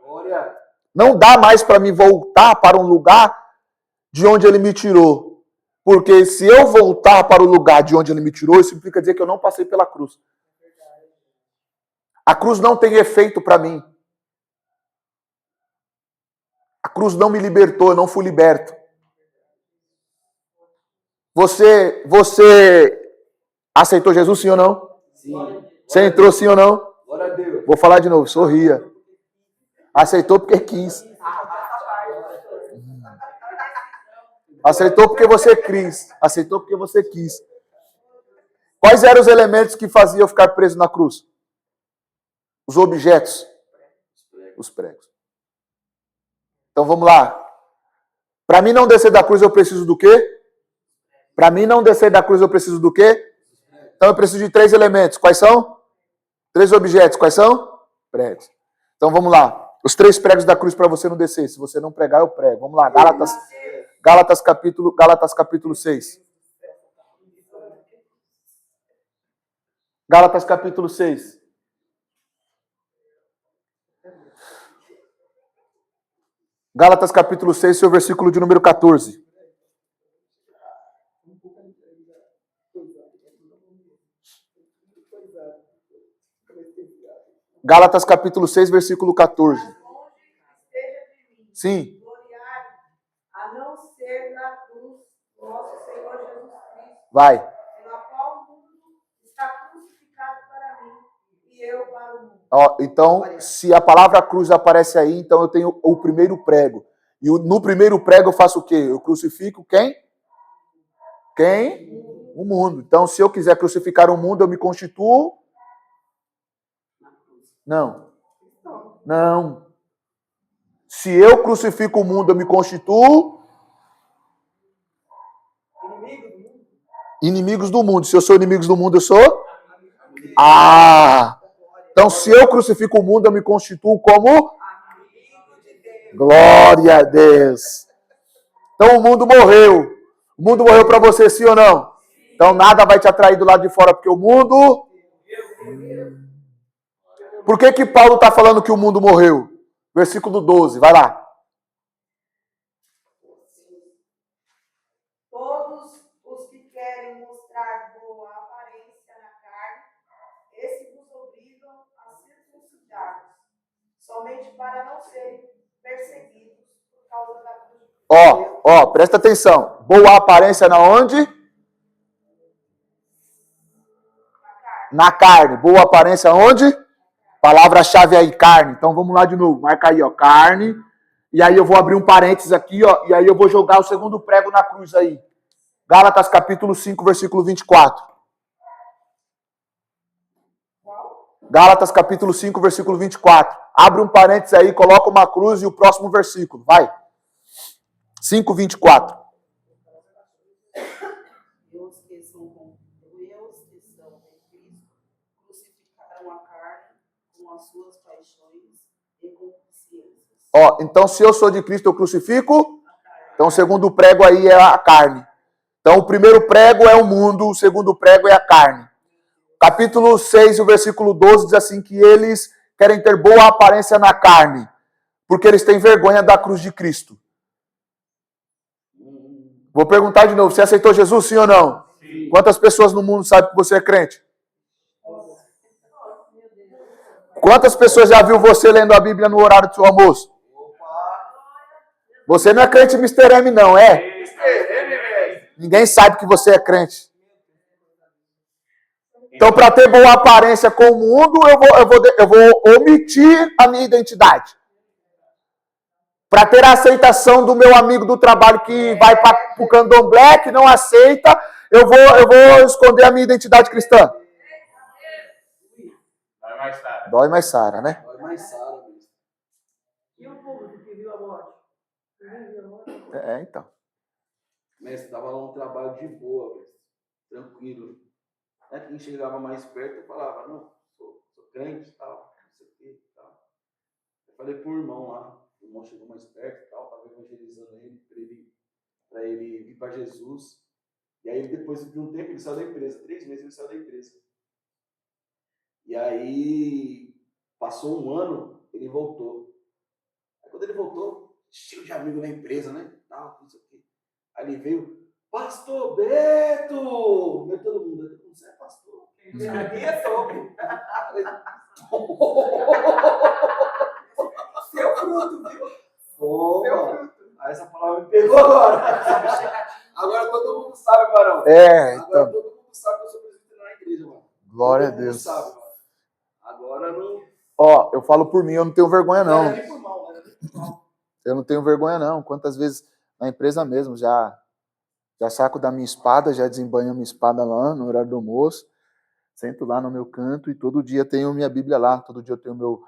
Glória! Não dá mais para me voltar para um lugar de onde ele me tirou. Porque se eu voltar para o lugar de onde ele me tirou, isso implica dizer que eu não passei pela cruz. A cruz não tem efeito para mim. A cruz não me libertou, eu não fui liberto. Você aceitou Jesus, sim ou não? Sim. Você entrou, sim ou não? Glória a Deus. Vou falar de novo, sorria. Aceitou porque quis. Aceitou porque você quis. Aceitou porque você quis. Quais eram os elementos que faziam eu ficar preso na cruz? Os objetos. Os pregos. Então vamos lá. Para mim não descer da cruz eu preciso do quê? Para mim não descer da cruz eu preciso do quê? Então eu preciso de 3 elementos. Quais são? 3 objetos. Quais são? Pregos. Então vamos lá. Os 3 pregos da cruz para você não descer. Se você não pregar, eu prego. Vamos lá. Gálatas capítulo 6. Gálatas capítulo 6. Gálatas capítulo 6, seu versículo de número 14. Gálatas capítulo 6, versículo 14. Sim. A não ser na cruz, nosso Senhor Jesus Cristo, Vai. pela qual o mundo está crucificado para mim e eu para o mundo. Ó, então, se a palavra cruz aparece aí, então eu tenho o primeiro prego. E no primeiro prego eu faço o quê? Eu crucifico quem? Quem? O mundo. Então, se eu quiser crucificar o mundo, eu me constituo? Não. Não. Se eu crucifico o mundo, eu me constituo? Inimigos do mundo. Se eu sou inimigos do mundo, eu sou? Então se eu crucifico o mundo, eu me constituo como? Glória a Deus. Então o mundo morreu. O mundo morreu para você, sim ou não? Então nada vai te atrair do lado de fora, porque o mundo... Por que Paulo está falando que o mundo morreu? Versículo 12, vai lá. Todos os que querem mostrar boa aparência na carne, esses vos obrigam a circuncidar-vos, somente para não serem perseguidos por causa da cruz. Ó, presta atenção. Boa aparência na onde? Na carne. Boa aparência onde? Palavra-chave aí, carne. Então vamos lá de novo. Marca aí, ó, carne. E aí eu vou abrir um parênteses aqui, ó. E aí eu vou jogar o segundo prego na cruz aí. Gálatas capítulo 5, versículo 24. Gálatas capítulo 5, versículo 24. Abre um parênteses aí, coloca uma cruz e o próximo versículo. Vai. 5, 24. Os que são em Cristo crucificaram a carne com as suas paixões e concupiscências. Ó, então se eu sou de Cristo, eu crucifico. Então o segundo prego aí é a carne. Então o primeiro prego é o mundo, o segundo prego é a carne. Capítulo 6, o versículo 12 diz assim que eles querem ter boa aparência na carne, porque eles têm vergonha da cruz de Cristo. Vou perguntar de novo, você aceitou Jesus, sim ou não? Sim. Quantas pessoas no mundo sabem que você é crente? Quantas pessoas já viu você lendo a Bíblia no horário do seu almoço? Você não é crente Mr. M, não, é? Ninguém sabe que você é crente. Então, para ter boa aparência com o mundo, eu vou omitir a minha identidade. Para ter a aceitação do meu amigo do trabalho que vai para o candomblé, que não aceita, eu vou esconder a minha identidade cristã. Dói mais Sara, né? Dói mais Sara, mesmo. E o público que viu a morte? Então. Mestre, estava lá um trabalho de boa, mestre. Tranquilo. Quem chegava mais perto, eu falava, não, sou crente e tal, não sei o que e tal. Eu falei pro irmão lá, o irmão chegou mais perto e tal, estava evangelizando ele, para ele vir para Jesus. E aí, depois de um tempo, ele saiu da empresa. 3 meses ele saiu da empresa. E aí, passou um ano, ele voltou. Aí, quando ele voltou, cheio de amigo na empresa, né? Tal, não sei o quê. Aí ele veio, Pastor Beto! Veio todo mundo. Você é pastor? Sabia sobre. Seu fruto, viu? Seu fruto. me pegou agora. Agora todo mundo sabe, varão. É, Agora então. todo mundo sabe que eu sou presbítero na igreja, mano. Glória a Todo mundo Deus. sabe, mano. Agora não. Ó, eu falo por mim, eu não tenho vergonha, Não não. é nem por mal, não é nem por mal. Eu não tenho vergonha, não. Quantas vezes na empresa mesmo, já saco da minha espada, já desembanho a minha espada lá no horário do almoço, sento lá no meu canto e todo dia tenho minha Bíblia lá, todo dia eu tenho meu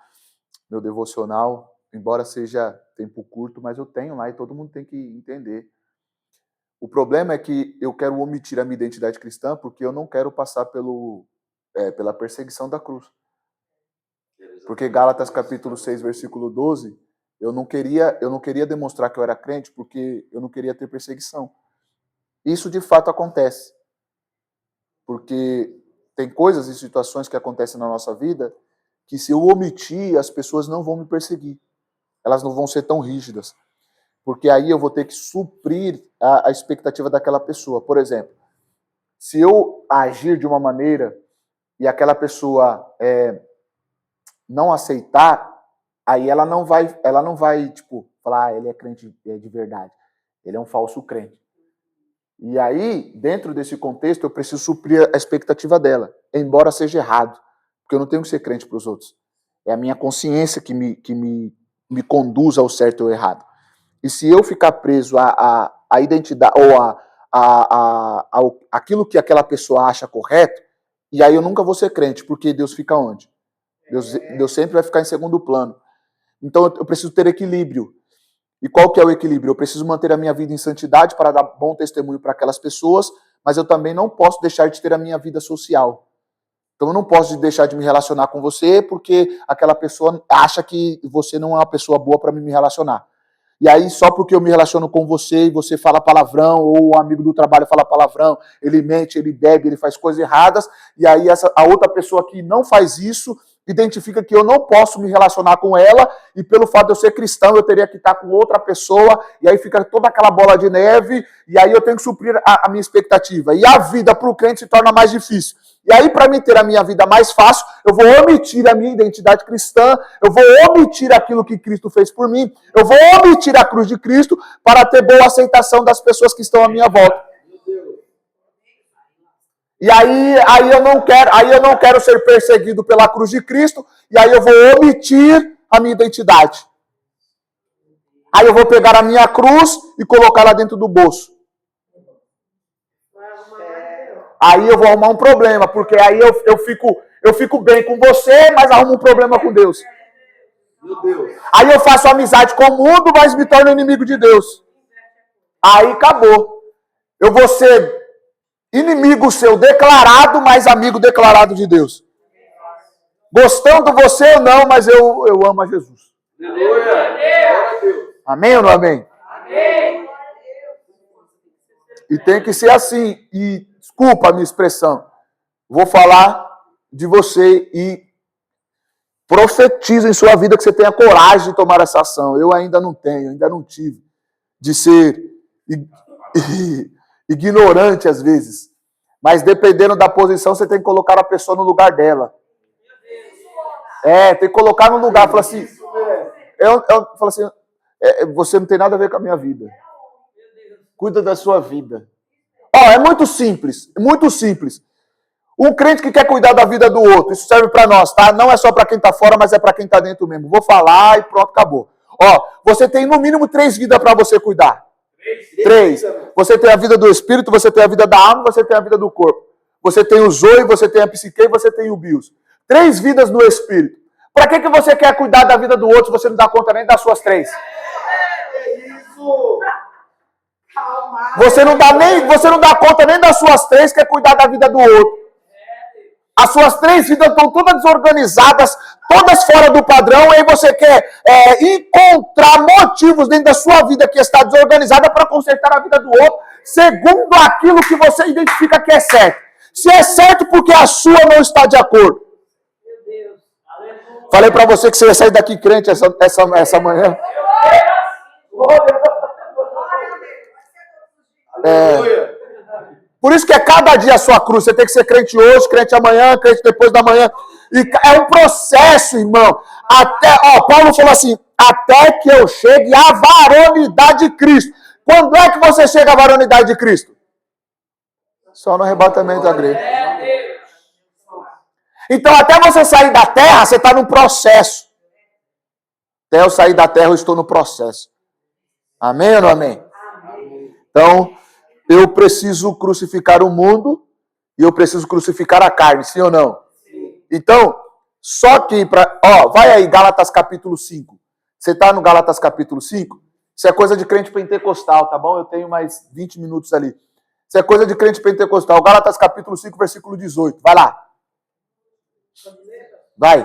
devocional, embora seja tempo curto, mas eu tenho lá e todo mundo tem que entender. O problema é que eu quero omitir a minha identidade cristã porque eu não quero passar pela perseguição da cruz. Porque Gálatas capítulo 6, versículo 12, eu não queria demonstrar que eu era crente porque eu não queria ter perseguição. Isso de fato acontece. Porque tem coisas e situações que acontecem na nossa vida que se eu omitir, as pessoas não vão me perseguir. Elas não vão ser tão rígidas. Porque aí eu vou ter que suprir a expectativa daquela pessoa. Por exemplo, se eu agir de uma maneira e aquela pessoa não aceitar, aí ela não vai tipo, falar, ele é crente de verdade. Ele é um falso crente. E aí, dentro desse contexto, eu preciso suprir a expectativa dela, embora seja errado, porque eu não tenho que ser crente para os outros. É a minha consciência que me conduz ao certo ou errado. E se eu ficar preso à identidade ou aquilo que aquela pessoa acha correto, e aí eu nunca vou ser crente, porque Deus fica onde? Deus sempre vai ficar em segundo plano. Então eu preciso ter equilíbrio. E qual que é o equilíbrio? Eu preciso manter a minha vida em santidade para dar bom testemunho para aquelas pessoas, mas eu também não posso deixar de ter a minha vida social. Então eu não posso deixar de me relacionar com você porque aquela pessoa acha que você não é uma pessoa boa para me relacionar. E aí só porque eu me relaciono com você e você fala palavrão, ou o amigo do trabalho fala palavrão, ele mente, ele bebe, ele faz coisas erradas, e aí a outra pessoa que não faz isso identifica que eu não posso me relacionar com ela, e pelo fato de eu ser cristão, eu teria que estar com outra pessoa, e aí fica toda aquela bola de neve, e aí eu tenho que suprir a minha expectativa. E a vida para o crente se torna mais difícil. E aí, para mim ter a minha vida mais fácil, eu vou omitir a minha identidade cristã, eu vou omitir aquilo que Cristo fez por mim, eu vou omitir a cruz de Cristo para ter boa aceitação das pessoas que estão à minha volta. E aí eu não quero ser perseguido pela cruz de Cristo, e aí eu vou omitir a minha identidade. Aí eu vou pegar a minha cruz e colocá-la dentro do bolso. Aí eu vou arrumar um problema, porque aí eu fico bem com você, mas arrumo um problema com Deus. Meu Deus. Aí eu faço amizade com o mundo, mas me torno inimigo de Deus. Aí acabou. Eu vou ser inimigo seu declarado, mas amigo declarado de Deus. Gostando você ou não, mas eu amo a Jesus. Aleluia. Glória a Deus. Amém ou não amém? Amém. E tem que ser assim. E desculpa a minha expressão. Vou falar de você e profetizo em sua vida que você tenha coragem de tomar essa ação. Eu ainda não tenho, ainda não tive. De ser ignorante às vezes. Mas dependendo da posição, você tem que colocar a pessoa no lugar dela. Tem que colocar no lugar. Fala assim, eu falo assim, você não tem nada a ver com a minha vida. Cuida da sua vida. É muito simples, muito simples. Um crente que quer cuidar da vida do outro, isso serve para nós, tá? Não é só para quem está fora, mas é para quem está dentro mesmo. Vou falar e pronto, acabou. Você tem no mínimo 3 vidas para você cuidar. 3. Você tem a vida do espírito, você tem a vida da alma, você tem a vida do corpo. Você tem o zoe, você tem a psique e você tem o bios. 3 vidas no espírito. Para que você quer cuidar da vida do outro se você não dá conta nem das suas 3? Isso. Você não dá conta nem das suas 3, quer cuidar da vida do outro. As suas 3 vidas estão todas desorganizadas, todas fora do padrão, e aí você quer encontrar motivos dentro da sua vida que está desorganizada para consertar a vida do outro, segundo aquilo que você identifica que é certo. Se é certo, porque a sua não está de acordo. Falei para você que você ia sair daqui crente essa manhã. Por isso que é cada dia a sua cruz. Você tem que ser crente hoje, crente amanhã, crente depois da manhã. E é um processo, irmão. Paulo falou assim, até que eu chegue à varonidade de Cristo. Quando é que você chega à varonidade de Cristo? Só no arrebatamento da igreja. Então, até você sair da terra, você está num processo. Até eu sair da terra, eu estou no processo. Amém ou não amém? Então, eu preciso crucificar o mundo e eu preciso crucificar a carne, sim ou não? Então, só que vai aí, Gálatas capítulo 5. Você está no Gálatas capítulo 5? Isso é coisa de crente pentecostal, tá bom? Eu tenho mais 20 minutos ali. Isso é coisa de crente pentecostal. Gálatas capítulo 5, versículo 18. Vai lá. Vai.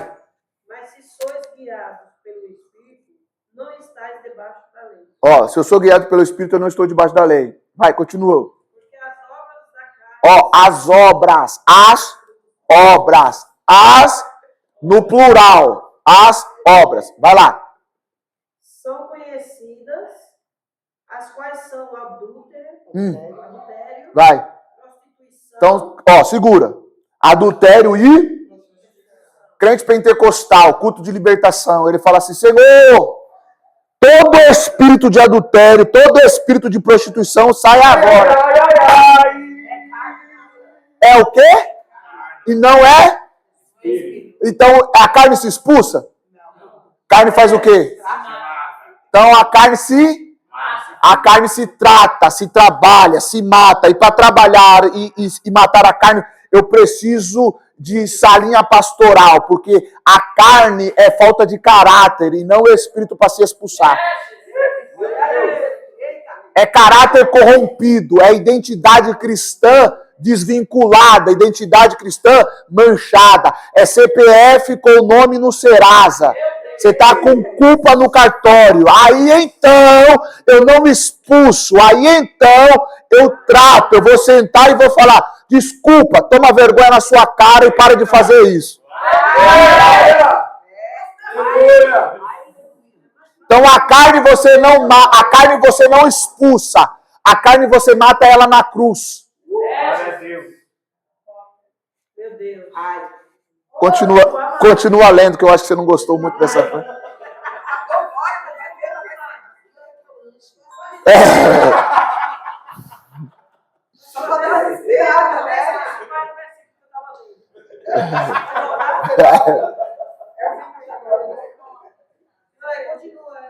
Mas se sois guiados pelo Espírito, não estáis debaixo da lei. Se eu sou guiado pelo Espírito, eu não estou debaixo da lei. Vai, continua. Porque as obras da carne... no plural, as obras. Vai lá. São conhecidas, as quais são adúltero, Vai. prostituição... Então, segura. Adultério e crente pentecostal, culto de libertação. Ele fala assim, Senhor, todo espírito de adultério, todo espírito de prostituição, sai agora. É o quê? E não é? Então, a carne se expulsa? Carne faz o quê? Então, a carne se trata, se trabalha, se mata. E para trabalhar e matar a carne, eu preciso de salinha pastoral, porque a carne é falta de caráter e não o espírito para se expulsar. É caráter corrompido, é identidade cristã desvinculada, identidade cristã manchada, é CPF com o nome no Serasa. Você está com culpa no cartório. Aí então eu não me expulso. Aí então eu trato. Eu vou sentar e vou falar: desculpa, toma vergonha na sua cara e para de fazer isso. Então a carne você não expulsa. A carne você mata ela na cruz. Meu Deus. Continua lendo, que eu acho que você não gostou muito dessa coisa.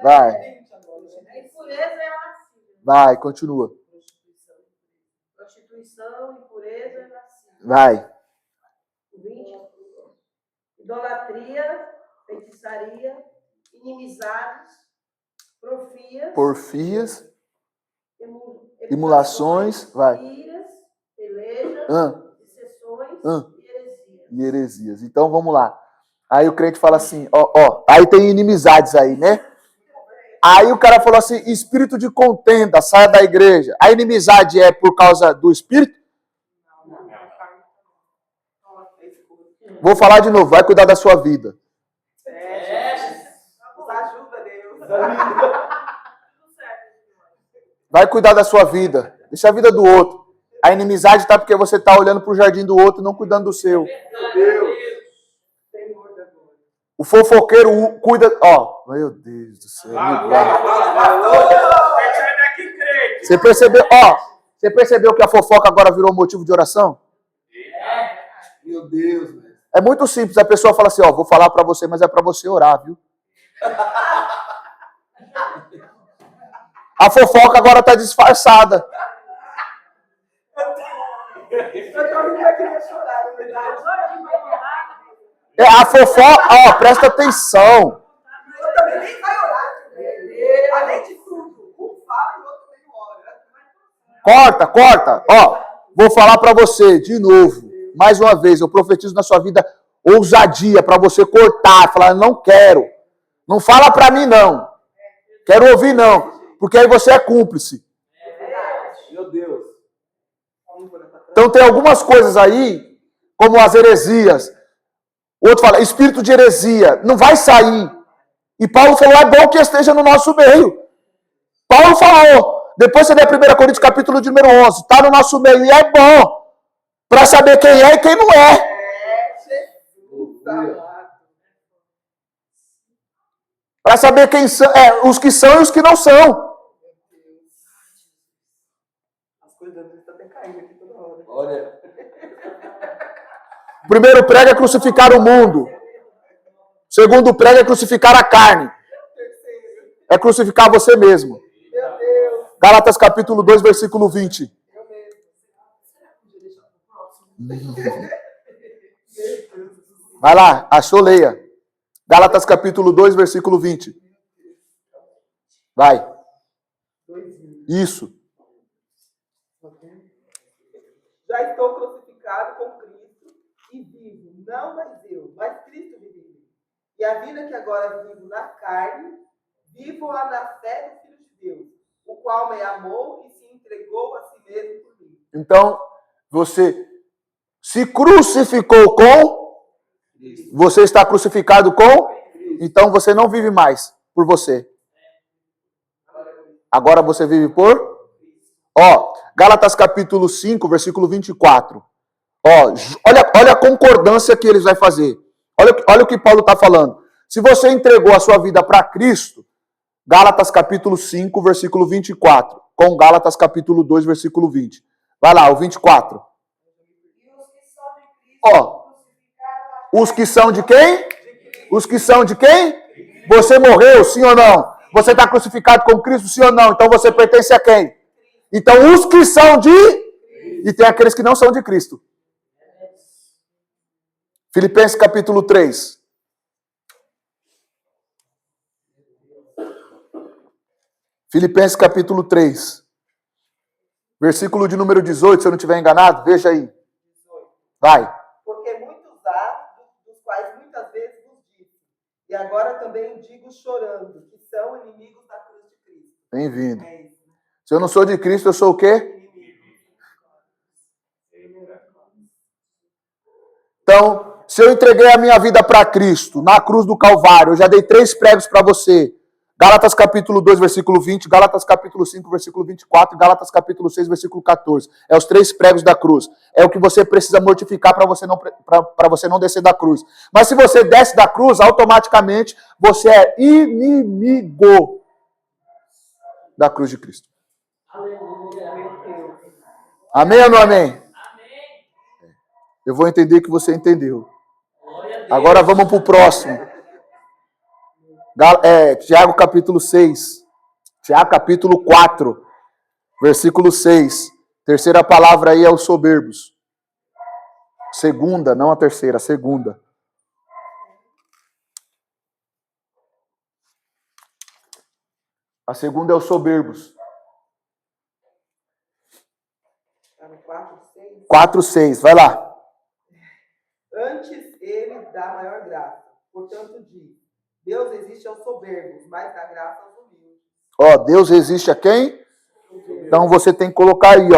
Vai. Vai, continua. Prostituição, impureza e lascívia. Vai. 20. Idolatria, feitiçaria, inimizades, Porfias, emulações, vai. iras, pelejas, dissensões E heresias. Então vamos lá. Aí o crente fala assim, aí tem inimizades aí, né? Aí o cara falou assim, espírito de contenda, saia da igreja. A inimizade é por causa do espírito? Vou falar de novo, vai cuidar da sua vida. ajuda, Deus. Vai cuidar da sua vida. Deixa a vida do outro. A inimizade está porque você está olhando para o jardim do outro e não cuidando do seu. O fofoqueiro cuida... meu Deus do céu. Você percebeu? Você percebeu que a fofoca agora virou motivo de oração? Meu Deus, velho. É muito simples. A pessoa fala assim, vou falar para você, mas é para você orar, viu? A fofoca agora está disfarçada. A fofoca, presta atenção. Eu também nem vai orar. Além de tudo, um fala e o outro nem ora. Corta. Vou falar para você de novo. Mais uma vez, eu profetizo na sua vida ousadia para você cortar. Falar, não quero. Não fala para mim, não. Quero ouvir, não. Porque aí você é cúmplice. Meu Deus. Então tem algumas coisas aí, como as heresias. O outro fala, espírito de heresia. Não vai sair. E Paulo falou, é bom que esteja no nosso meio. Paulo falou. Depois você lê 1 Coríntios capítulo de número 11. Está no nosso meio e é bom. Para saber quem é e quem não é. Para saber quem são, os que são e os que não são. O primeiro prego é crucificar o mundo. O segundo prego é crucificar a carne. É crucificar você mesmo. Gálatas capítulo 2, versículo 20. Vai lá, achou, leia. Gálatas capítulo 2, versículo 20. Vai. Isso. Já estou crucificado com Cristo e vivo, não mais eu, mas Cristo vive em mim. E a vida que agora vivo na carne, vivo-a na fé do Filho de Deus, o qual me amou e se entregou a si mesmo por mim. Então, você se crucificou com, você está crucificado com, então você não vive mais por você. Agora você vive por? Gálatas capítulo 5, versículo 24. Olha a concordância que eles vão fazer. Olha o que Paulo está falando. Se você entregou a sua vida para Cristo, Gálatas capítulo 5, versículo 24, com Gálatas capítulo 2, versículo 20. Vai lá, o 24. Os que são de quem? Os que são de quem? Você morreu, sim ou não? Você está crucificado com Cristo, sim ou não? Então você pertence a quem? Então os que são de... E tem aqueles que não são de Cristo. Filipenses capítulo 3. Filipenses capítulo 3. Versículo de número 18, se eu não estiver enganado, veja aí. Vai. Porque muitos há, dos quais muitas vezes vos disse, e agora também digo chorando, que são inimigos da cruz de Cristo. Bem-vindo. Se eu não sou de Cristo, eu sou o quê? Então, se eu entreguei a minha vida para Cristo, na cruz do Calvário, eu já dei 3 pregos para você. Gálatas capítulo 2, versículo 20, Gálatas capítulo 5, versículo 24, Gálatas capítulo 6, versículo 14. É os 3 pregos da cruz. É o que você precisa mortificar para você não descer da cruz. Mas se você desce da cruz, automaticamente você é inimigo da cruz de Cristo. Aleluia, meu Deus. Amém ou não amém? Amém. Eu vou entender que você entendeu. Glória a Deus. Agora vamos para o próximo. Tiago capítulo 6. Tiago capítulo 4. Versículo 6. Terceira palavra aí é os soberbos. Segunda, não a terceira, a segunda. A segunda é os soberbos. Está no 4, 6. 4, 6, vai lá. Antes ele dá maior graça. Portanto, diz: Deus existe aos soberbos, mas dá graça aos humildes. Deus resiste a quem? Então você tem que colocar aí,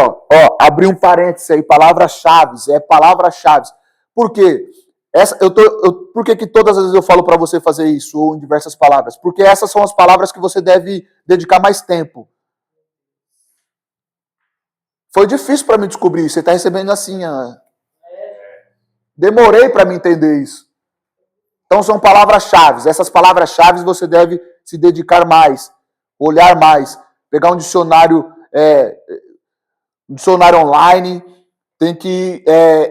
abrir um parênteses aí, palavras-chave, palavras-chave. Por quê? Por que todas as vezes eu falo para você fazer isso, ou em diversas palavras? Porque essas são as palavras que você deve dedicar mais tempo. Foi difícil para mim descobrir isso. Você está recebendo assim, demorei para me entender isso. Então são palavras-chave. Essas palavras-chave você deve se dedicar mais, olhar mais, pegar um dicionário online, tem que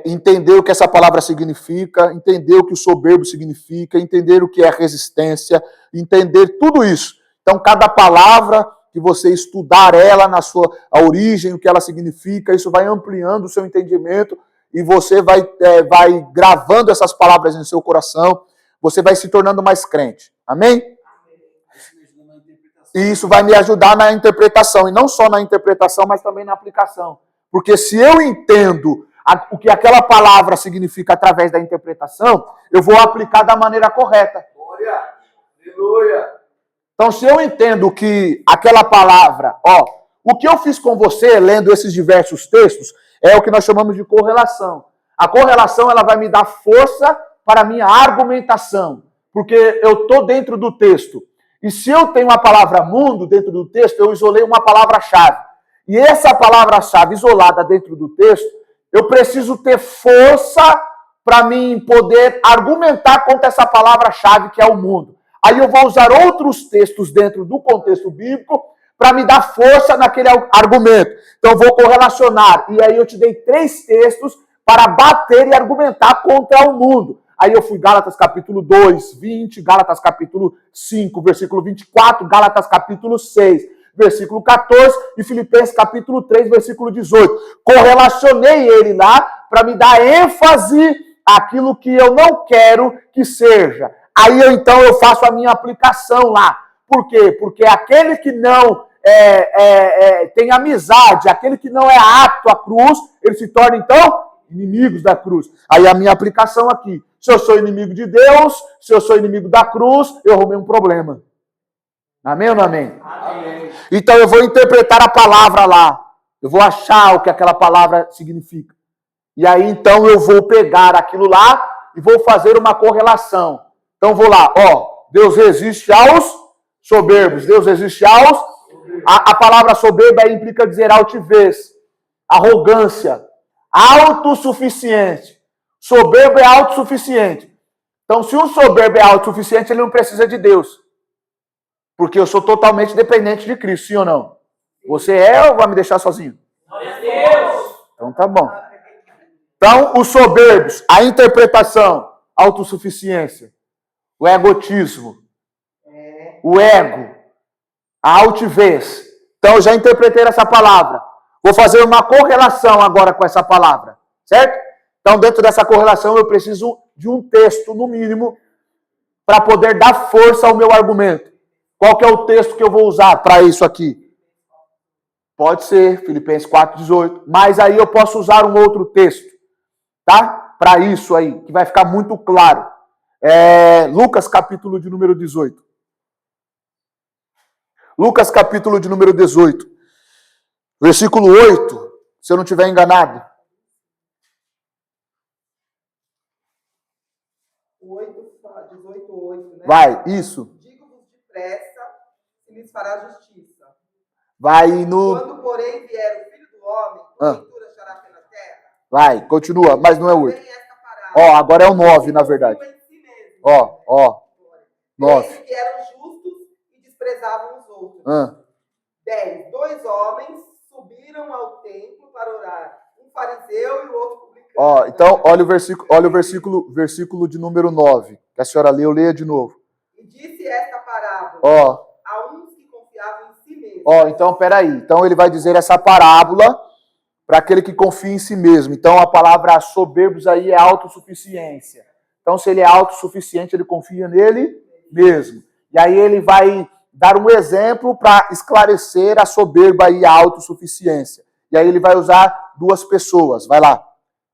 entender o que essa palavra significa, entender o que o soberbo significa, entender o que é resistência, entender tudo isso. Então cada palavra que você estudar ela na sua origem, o que ela significa, isso vai ampliando o seu entendimento e você vai gravando essas palavras no seu coração. Você vai se tornando mais crente. Amém? E isso vai me ajudar na interpretação. E não só na interpretação, mas também na aplicação. Porque se eu entendo o que aquela palavra significa através da interpretação, eu vou aplicar da maneira correta. Glória! Aleluia! Então, se eu entendo que aquela palavra, o que eu fiz com você, lendo esses diversos textos, é o que nós chamamos de correlação. A correlação, ela vai me dar força para a minha argumentação, porque eu estou dentro do texto. E se eu tenho a palavra mundo dentro do texto, eu isolei uma palavra-chave. E essa palavra-chave isolada dentro do texto, eu preciso ter força para mim poder argumentar contra essa palavra-chave que é o mundo. Aí eu vou usar outros textos dentro do contexto bíblico para me dar força naquele argumento. Então eu vou correlacionar. E aí eu te dei 3 textos para bater e argumentar contra o mundo. Aí eu fui Gálatas capítulo 2, 20, Gálatas capítulo 5, versículo 24, Gálatas capítulo 6, versículo 14 e Filipenses capítulo 3, versículo 18. Correlacionei ele lá para me dar ênfase àquilo que eu não quero que seja. Aí então eu faço a minha aplicação lá. Por quê? Porque aquele que não tem amizade, aquele que não é apto à cruz, ele se torna então inimigos da cruz. Aí a minha aplicação aqui. Se eu sou inimigo de Deus, se eu sou inimigo da cruz, eu arrumei um problema. Amém ou não amém? Amém. Então eu vou interpretar a palavra lá. Eu vou achar o que aquela palavra significa. E aí então eu vou pegar aquilo lá e vou fazer uma correlação. Então vou lá, Deus resiste aos soberbos. Deus resiste aos... A palavra soberba aí implica dizer altivez, arrogância, autossuficiente. Soberbo é autossuficiente. Então, se um soberbo é autossuficiente, ele não precisa de Deus. Porque eu sou totalmente dependente de Cristo, sim ou não? Você é ou vai me deixar sozinho? Glória a Deus! Então tá bom. Então, os soberbos, a interpretação, autossuficiência, o egotismo, o ego, a altivez. Então, eu já interpretei essa palavra. Vou fazer uma correlação agora com essa palavra, certo? Então, dentro dessa correlação, eu preciso de um texto, no mínimo, para poder dar força ao meu argumento. Qual que é o texto que eu vou usar para isso aqui? Pode ser Filipenses 4,18, mas aí eu posso usar um outro texto, tá? Para isso aí, que vai ficar muito claro. Lucas, capítulo de número 18. Lucas, capítulo de número 18. Versículo 8, se eu não estiver enganado. 18:8, né? Vai, isso. Digo-vos depressa, e lhes fará justiça. Vai no... Quando, porém, vier o Filho do Homem, porventura achará fé na terra? Vai, continua, mas não é 8. Também esta parábola. Agora é o 9, na verdade. Confirma em si mesmo. 9. Eles que eram justos e desprezavam os outros. 10. 2 homens subiram ao templo para orar. Um fariseu e o outro publicano. Então, olha o versículo de número 9. Que a senhora leu, leia de novo. E disse esta parábola a uns que confiavam em si mesmo. Então, peraí. Então, ele vai dizer essa parábola para aquele que confia em si mesmo. Então, a palavra soberbos aí é autossuficiência. Então, se ele é autossuficiente, ele confia nele mesmo. E aí ele vai dar um exemplo para esclarecer a soberba e a autossuficiência. E aí ele vai usar 2 pessoas. Vai lá.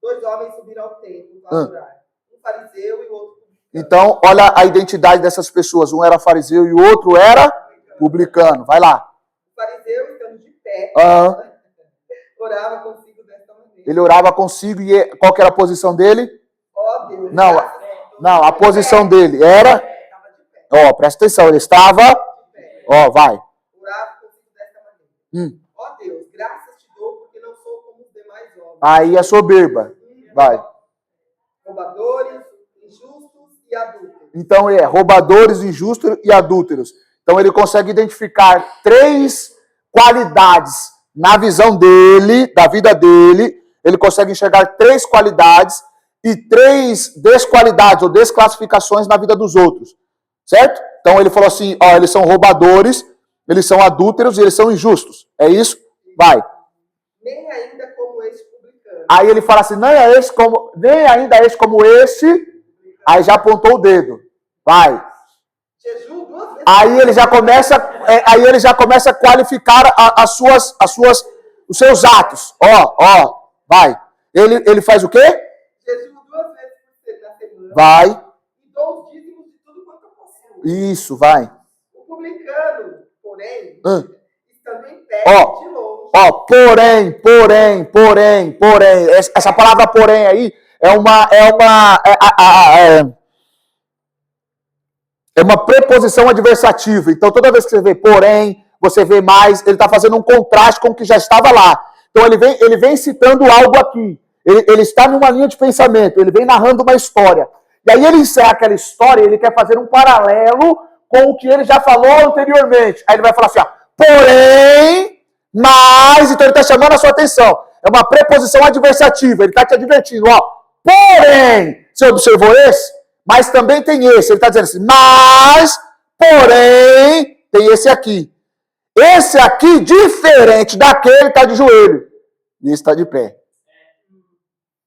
2 homens subiram ao templo para orar. Um fariseu e o outro publicano. Então, olha a identidade dessas pessoas. Um era fariseu e o outro era publicano. Vai lá. O fariseu, estando de pé, orava consigo desta maneira. Ele orava consigo e qual que era a posição dele? Deus. Não, a posição dele era... presta atenção, ele estava... vai. Orava consigo desta maneira. Deus, graças te dou porque não sou como os demais homens. Aí é soberba. Vai. Roubadores, injustos e adúlteros. Então roubadores, injustos e adúlteros. Então ele consegue identificar 3 qualidades na visão dele, da vida dele. Ele consegue enxergar 3 qualidades e 3 desqualidades ou desclassificações na vida dos outros. Certo? Então ele falou assim, eles são roubadores, eles são adúlteros e eles são injustos. É isso? Vai. Nem ainda como este publicano. Aí ele fala assim, nem ainda este como este. Aí já apontou o dedo. Vai. Jejum 2 vezes. Aí ele já começa a qualificar os seus atos. Vai. Ele faz o quê? Jejum 2 vezes na semana. Vai. E dou os dízimos de tudo quanto eu possuo. Isso, vai. O publicano, porém, estando em pé, de longe. Porém. Essa palavra porém aí é uma preposição adversativa. Então, toda vez que você vê porém, você vê mais, ele está fazendo um contraste com o que já estava lá. Então, ele vem citando algo aqui. Ele está numa linha de pensamento, ele vem narrando uma história. E aí ele encerra aquela história, ele quer fazer um paralelo com o que ele já falou anteriormente. Aí ele vai falar assim, porém, mas... Então ele está chamando a sua atenção. É uma preposição adversativa. Ele está te advertindo, ó. Porém, você observou esse? Mas também tem esse. Ele está dizendo assim, mas, porém, tem esse aqui. Esse aqui, diferente daquele, está de joelho. E esse está de pé.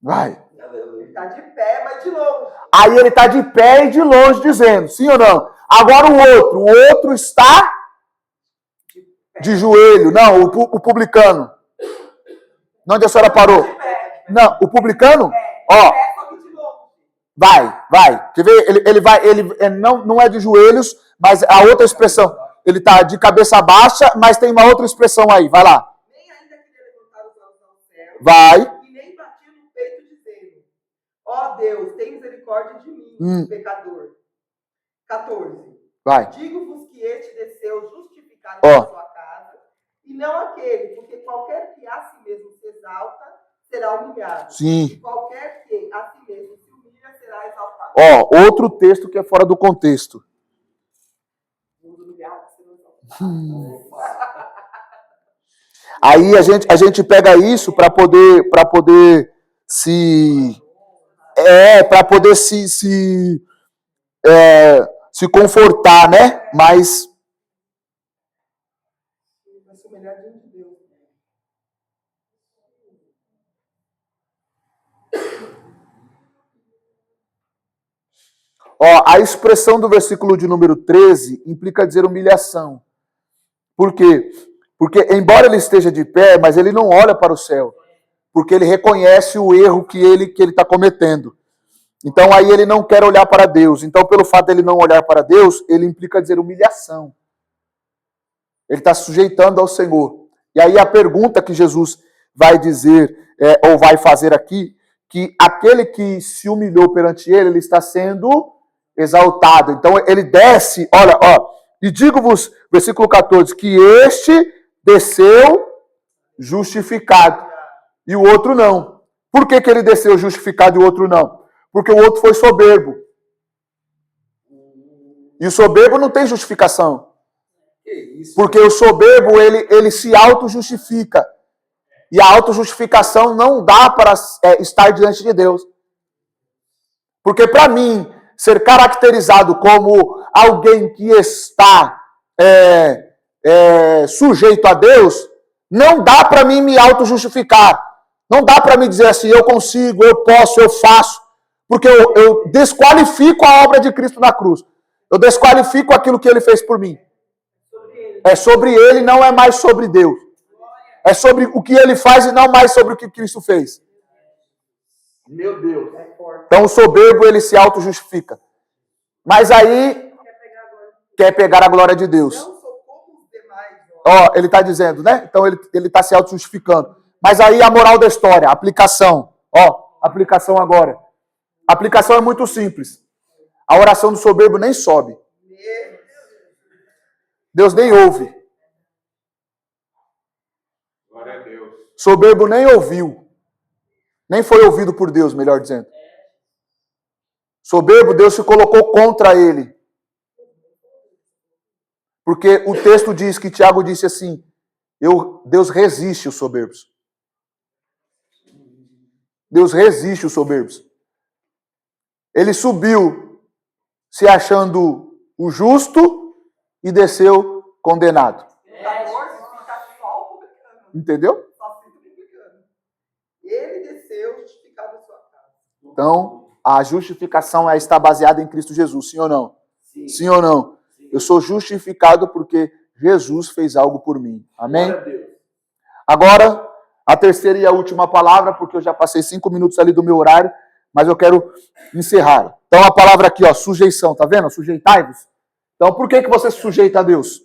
Vai. Ele está de pé, mas de longe. Aí ele está de pé e de longe dizendo, sim ou não? Agora o outro está de joelho. Não, o publicano. Onde a senhora parou? Não, o publicano? Ó, vai. Quer ver? Ele não é de joelhos, mas a outra expressão. Ele está de cabeça baixa, mas tem uma outra expressão aí. Vai lá. Nem ainda queria levantar os olhos ao céu. Vai. E nem batia no peito dizendo, ó Deus, tem misericórdia de mim, pecador. 14. Vai. Digo-vos que este desceu justificado na sua casa, e não aquele, porque qualquer que a si mesmo se exalta, será humilhado. Sim. E qualquer que a si mesmo se humilha, será exaltado. Ó, outro texto que é fora do contexto. Aí a gente pega isso para poder se confortar, né? Mas ó, a expressão do versículo de número 13 implica dizer humilhação. Por quê? Porque, embora ele esteja de pé, mas ele não olha para o céu. Porque ele reconhece o erro que ele está cometendo. Então, aí ele não quer olhar para Deus. Então, pelo fato dele não olhar para Deus, ele implica dizer humilhação. Ele está sujeitando ao Senhor. E aí a pergunta que Jesus vai dizer, ou vai fazer aqui, que aquele que se humilhou perante ele está sendo exaltado. Então, ele desce, olha, ó, e digo-vos, versículo 14, que este desceu justificado e o outro não. Por que ele desceu justificado e o outro não? Porque o outro foi soberbo. E o soberbo não tem justificação. Porque o soberbo, ele se auto-justifica. E a auto-justificação não dá para estar diante de Deus. Porque para mim, ser caracterizado como alguém que está sujeito a Deus, não dá para mim me auto-justificar. Não dá para me dizer assim, eu consigo, eu posso, eu faço. Porque eu desqualifico a obra de Cristo na cruz. Eu desqualifico aquilo que ele fez por mim. É sobre ele, não é mais sobre Deus. É sobre o que ele faz e não mais sobre o que Cristo fez. Meu Deus. Então o soberbo, ele se auto-justifica. Mas aí quer pegar a glória de Deus. Ó, ele está dizendo, né? Então ele está se auto-justificando. Mas aí a moral da história, a aplicação. Ó, aplicação agora. A aplicação é muito simples. A oração do soberbo nem sobe. Deus nem ouve. Glória a Deus. Soberbo nem ouviu. Nem foi ouvido por Deus, melhor dizendo. Soberbo, Deus se colocou contra ele. Porque o texto diz que Tiago disse assim, Deus resiste os soberbos. Deus resiste os soberbos. Ele subiu se achando o justo e desceu condenado. Entendeu? Ele desceu justificado em sua casa. Então, a justificação está baseada em Cristo Jesus, sim ou não? Sim. Sim ou não? Sim. Eu sou justificado porque Jesus fez algo por mim. Amém? Glória a Deus. Agora, a terceira e a última palavra, porque eu já passei 5 minutos ali do meu horário, mas eu quero encerrar. Então, a palavra aqui, ó, sujeição, tá vendo? Sujeitai-vos. Então, por que você se sujeita a Deus?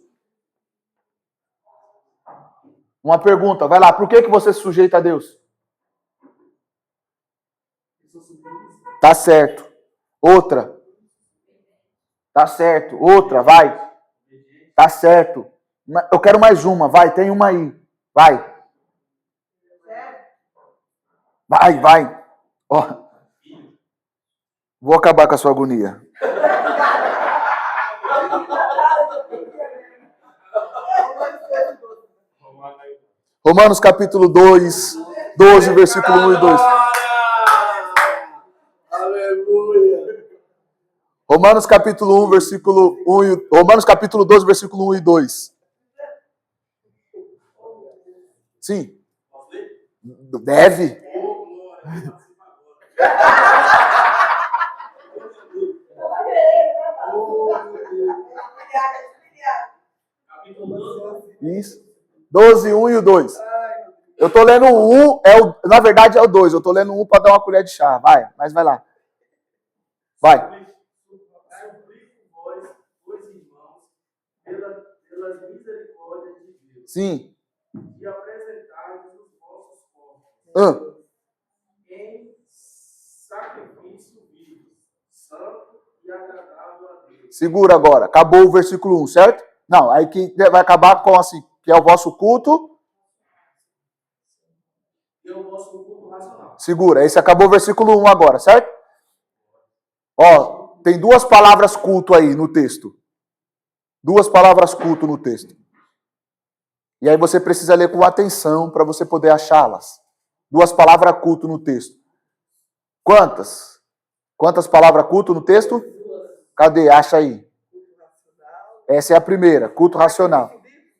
Uma pergunta, vai lá, por que você se sujeita a Deus? Tá certo. Outra. Tá certo. Outra, vai. Tá certo. Eu quero mais uma, vai, tem uma aí. Vai. Vai. Ó. Vou acabar com a sua agonia. Romanos capítulo 2. 12, versículo 1 e 2. Aleluia. Romanos capítulo 1, versículo 1 e... Romanos capítulo 12, versículo 1 e 2. Sim. Deve. Isso. 12, 1 e o 2. Eu tô lendo o 1, na verdade é o 2. Eu tô lendo o 1 para dar uma colher de chá. Vai, mas vai lá. Vai. Pelas misericórdias de Deus. Sim. E apresentai os vossos corpos em sacrifício vivo, santo e agradável a Deus. Segura agora. Acabou o versículo 1, certo? Não, aí que vai acabar com assim, que é o vosso culto. E o vosso culto racional. Segura, esse acabou o versículo 1 agora, certo? Ó, tem duas palavras culto aí no texto. Duas palavras culto no texto. E aí você precisa ler com atenção para você poder achá-las. Duas palavras culto no texto. Quantas? Quantas palavras culto no texto? Cadê? Acha aí. Essa é a primeira, culto racional.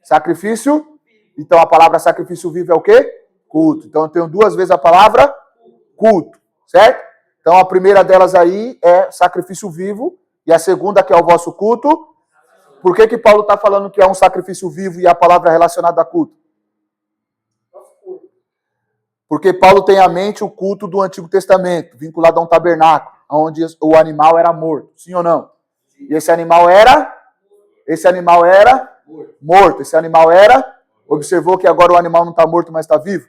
Sacrifício. Então a palavra sacrifício vivo é o quê? Culto. Então eu tenho duas vezes a palavra culto, certo? Então a primeira delas aí é sacrifício vivo e a segunda que é o vosso culto. Por que Paulo está falando que é um sacrifício vivo e a palavra relacionada a culto? Porque Paulo tem à mente o culto do Antigo Testamento, vinculado a um tabernáculo, onde o animal era morto. Sim ou não? E esse animal era morto. Esse animal era... Observou que agora o animal não está morto, mas está vivo?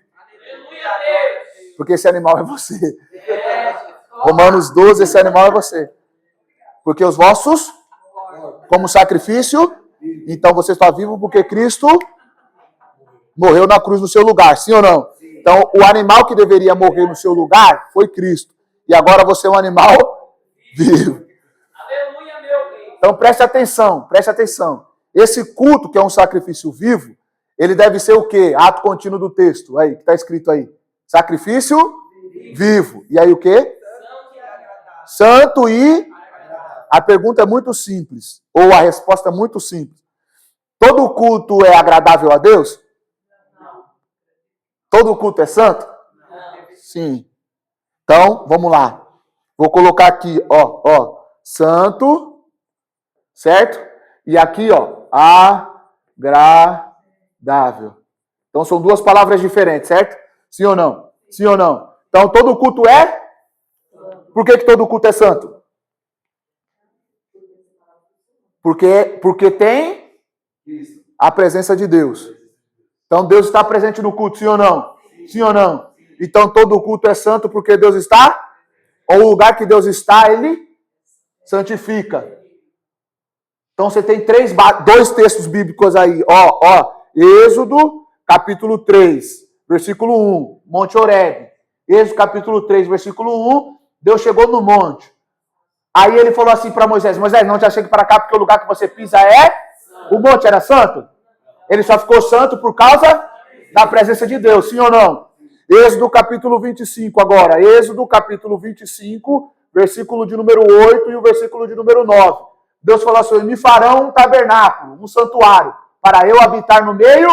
Porque esse animal é você. Romanos 12, esse animal é você. Porque os vossos, como sacrifício, então você está vivo porque Cristo morreu na cruz no seu lugar, sim ou não? Então, o animal que deveria morrer no seu lugar foi Cristo. E agora você é um animal vivo. Então, preste atenção. Esse culto, que é um sacrifício vivo, ele deve ser o quê? Ato contínuo do texto. Aí, que está escrito aí. Sacrifício vivo. E aí o quê? Santo e... A pergunta é muito simples. Ou a resposta é muito simples. Todo culto é agradável a Deus? Não. Todo culto é santo? Não. Sim. Então, vamos lá. Vou colocar aqui, ó. Santo. Certo? E aqui, ó. Agradável. Então, são duas palavras diferentes, certo? Sim ou não? Sim ou não? Então, todo culto é? Por que todo culto é santo? Porque tem a presença de Deus. Então, Deus está presente no culto, sim ou não? Sim ou não? Então, todo culto é santo porque Deus está? Ou o lugar que Deus está, Ele santifica. Então, você tem dois textos bíblicos aí. Êxodo, capítulo 3, versículo 1, Monte Horebe. Êxodo, capítulo 3, versículo 1, Deus chegou no monte. Aí ele falou assim para Moisés, não já chegue para cá porque o lugar que você pisa é... O monte era santo? Ele só ficou santo por causa da presença de Deus, sim ou não? Êxodo capítulo 25 agora. Êxodo capítulo 25, versículo de número 8 e o versículo de número 9. Deus falou assim, me farão um tabernáculo, um santuário, para eu habitar no meio,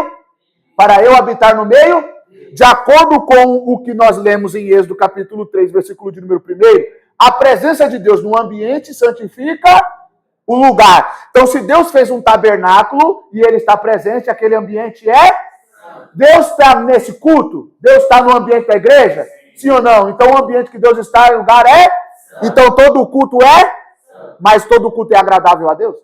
de acordo com o que nós lemos em Êxodo capítulo 3, versículo de número 1, a presença de Deus no ambiente santifica o lugar. Então, se Deus fez um tabernáculo e Ele está presente, aquele ambiente é? Deus está nesse culto? Deus está no ambiente da igreja? Sim ou não? Então, o ambiente que Deus está, o lugar é? Então, todo culto é? Mas todo culto é agradável a Deus?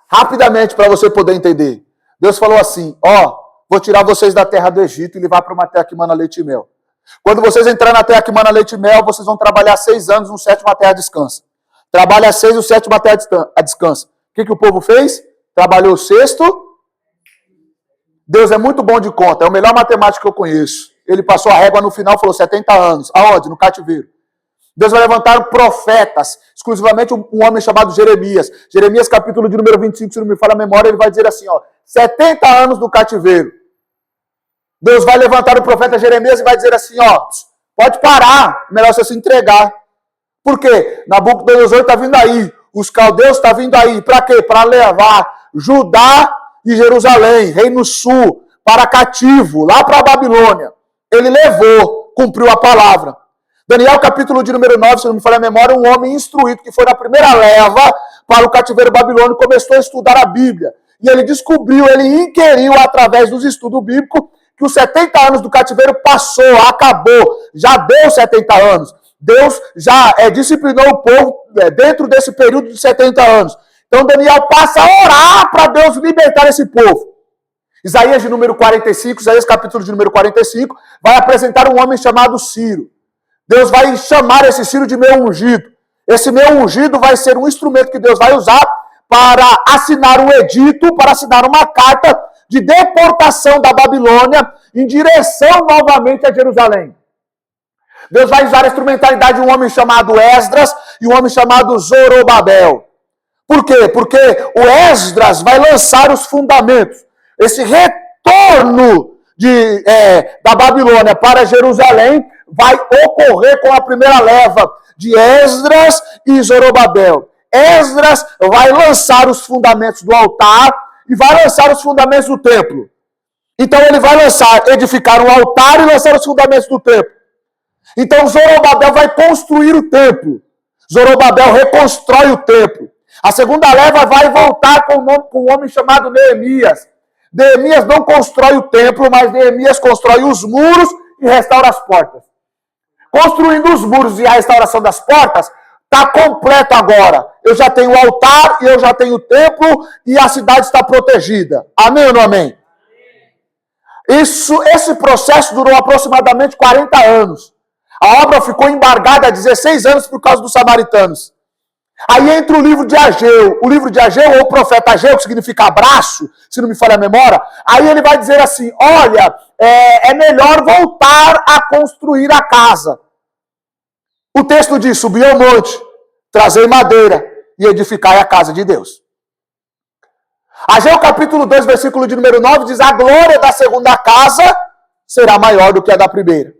Rapidamente, para você poder entender. Deus falou assim, vou tirar vocês da terra do Egito e levar para uma terra que mana leite e mel. Quando vocês entrarem na terra que mana leite e mel, vocês vão trabalhar 6 anos, no 7º a terra descansa. Trabalha 6, o 7º a terra descansa. O que o povo fez? Trabalhou o 6º. Deus é muito bom de conta, é o melhor matemático que eu conheço. Ele passou a régua no final e falou 70 anos. Aonde? No cativeiro. Deus vai levantar profetas, exclusivamente um homem chamado Jeremias. Jeremias, capítulo de número 25, se não me falha a memória, ele vai dizer assim, 70 anos do cativeiro. Deus vai levantar o profeta Jeremias e vai dizer assim, pode parar, melhor você se entregar. Por quê? Nabucodonosor está vindo aí, os caldeus estão vindo aí. Para quê? Para levar Judá e Jerusalém, Reino Sul, para cativo, lá para a Babilônia. Ele levou, cumpriu a palavra. Daniel, capítulo de número 9, se não me falha a memória, um homem instruído que foi na primeira leva para o cativeiro babilônico, começou a estudar a Bíblia. E ele descobriu, ele inquiriu através dos estudos bíblicos, que os 70 anos do cativeiro passou, acabou, já deu 70 anos. Deus já disciplinou o povo dentro desse período de 70 anos. Então Daniel passa a orar para Deus libertar esse povo. Isaías de número 45, Isaías capítulo de número 45, vai apresentar um homem chamado Ciro. Deus vai chamar esse Ciro de meu ungido. Esse meu ungido vai ser um instrumento que Deus vai usar para assinar um edito, para assinar uma carta de deportação da Babilônia em direção novamente a Jerusalém. Deus vai usar a instrumentalidade de um homem chamado Esdras e um homem chamado Zorobabel. Por quê? Porque o Esdras vai lançar os fundamentos. Esse retorno da Babilônia para Jerusalém vai ocorrer com a primeira leva de Esdras e Zorobabel. Esdras vai lançar os fundamentos do altar e vai lançar os fundamentos do templo. Então ele vai edificar um altar e lançar os fundamentos do templo. Então Zorobabel vai construir o templo. Zorobabel reconstrói o templo. A segunda leva vai voltar com um homem chamado Neemias. Neemias não constrói o templo, mas Neemias constrói os muros e restaura as portas. Construindo os muros e a restauração das portas, está completo agora. Eu já tenho o altar, eu já tenho o templo e a cidade está protegida. Amém ou não amém? Esse processo durou aproximadamente 40 anos. A obra ficou embargada há 16 anos por causa dos samaritanos. Aí entra o livro de Ageu. O livro de Ageu, ou o profeta Ageu, que significa abraço, se não me falha a memória. Aí ele vai dizer assim, olha, é melhor voltar a construir a casa. O texto diz, subi ao monte, trazei madeira e edificai a casa de Deus. Ageu capítulo 2, versículo de número 9, diz, a glória da segunda casa será maior do que a da primeira.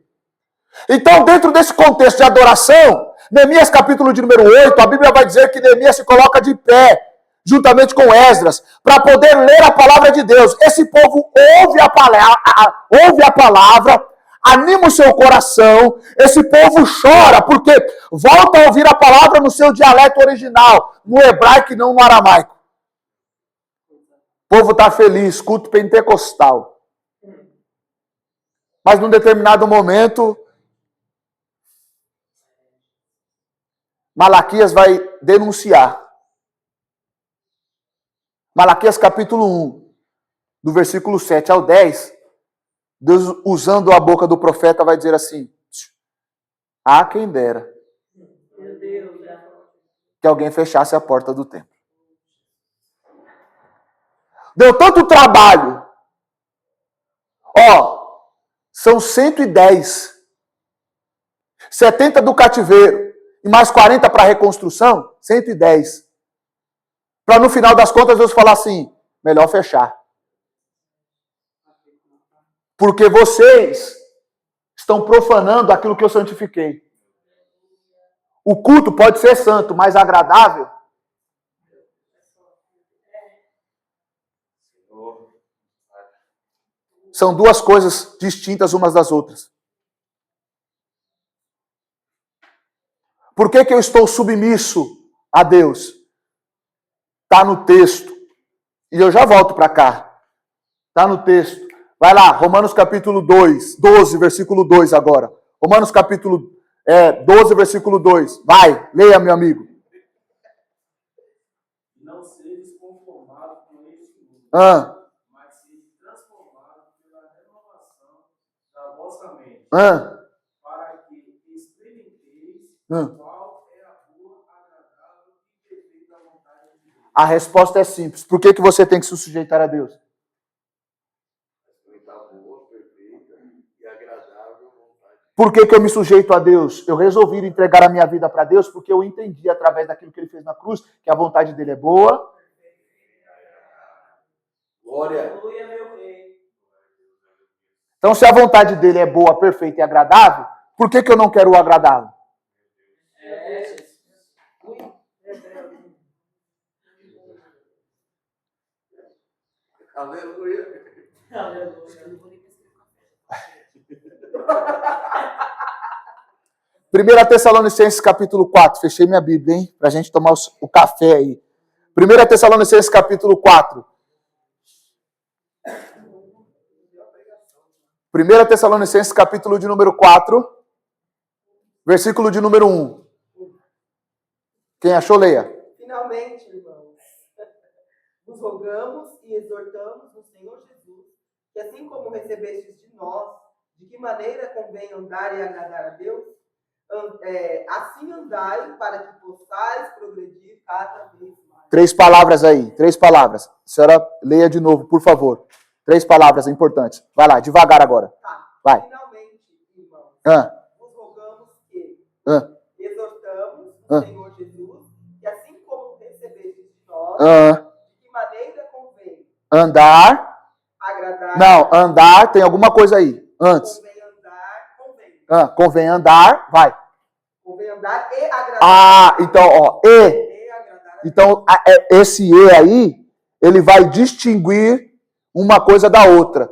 Então, dentro desse contexto de adoração, Neemias capítulo de número 8, a Bíblia vai dizer que Neemias se coloca de pé, juntamente com Esdras, para poder ler a palavra de Deus. Esse povo ouve a palavra, anima o seu coração, esse povo chora, porque volta a ouvir a palavra no seu dialeto original, no hebraico e não no aramaico. O povo está feliz, culto pentecostal. Mas num determinado momento, Malaquias vai denunciar. Malaquias capítulo 1, do versículo 7 ao 10, Deus, usando a boca do profeta, vai dizer assim, há quem dera que alguém fechasse a porta do templo. Deu tanto trabalho. São 110. 70 do cativeiro. E mais 40 para a reconstrução, 110. Para no final das contas Deus falar assim, melhor fechar. Porque vocês estão profanando aquilo que eu santifiquei. O culto pode ser santo, mas agradável. São duas coisas distintas umas das outras. Por que eu estou submisso a Deus? Está no texto. E eu já volto para cá. Está no texto. Vai lá, Romanos capítulo 12, versículo 2 agora. Romanos capítulo 12, versículo 2. Vai, leia, meu amigo. Não sejas conformado com este mundo, mas seja transformado pela renovação da vossa mente, para que experimenteis qual é a boa, agradável e perfeita vontade de Deus. A resposta é simples. Por que você tem que se sujeitar a Deus? Experimentar a boa, perfeita e agradável vontade Por que eu me sujeito a Deus? Eu resolvi entregar a minha vida para Deus porque eu entendi através daquilo que ele fez na cruz que a vontade dele é boa. Glória. Aleluia, meu rei. Então, se a vontade dele é boa, perfeita e agradável, por que eu não quero o agradável? Aleluia. Aleluia. 1 Tessalonicenses capítulo 4. Fechei minha Bíblia, hein? Pra gente tomar o café aí. 1 Tessalonicenses capítulo 4. 1 Tessalonicenses capítulo de número 4. Versículo de número 1. Quem achou, leia. Finalmente, irmãos, vos rogamos e exortamos no Senhor Jesus, que assim como recebestes de nós, de que maneira convém andar e agradar a Deus, assim andai para que possais progredir cada vez mais. 3 palavras aí, 3 palavras. A senhora leia de novo, por favor. 3 palavras importantes. Vai lá, devagar agora. Tá. Vai. Finalmente, irmãos, vos rogamos que exortamos no Senhor Jesus, que assim como recebestes de nós, de que maneira convém andar. agradar. Não, andar, tem alguma coisa aí. Antes. Convém andar, Convém andar, vai. convém andar e agradar. Ah, então, ó, e. E agradar a Deus. Então, esse e aí, ele vai distinguir uma coisa da outra.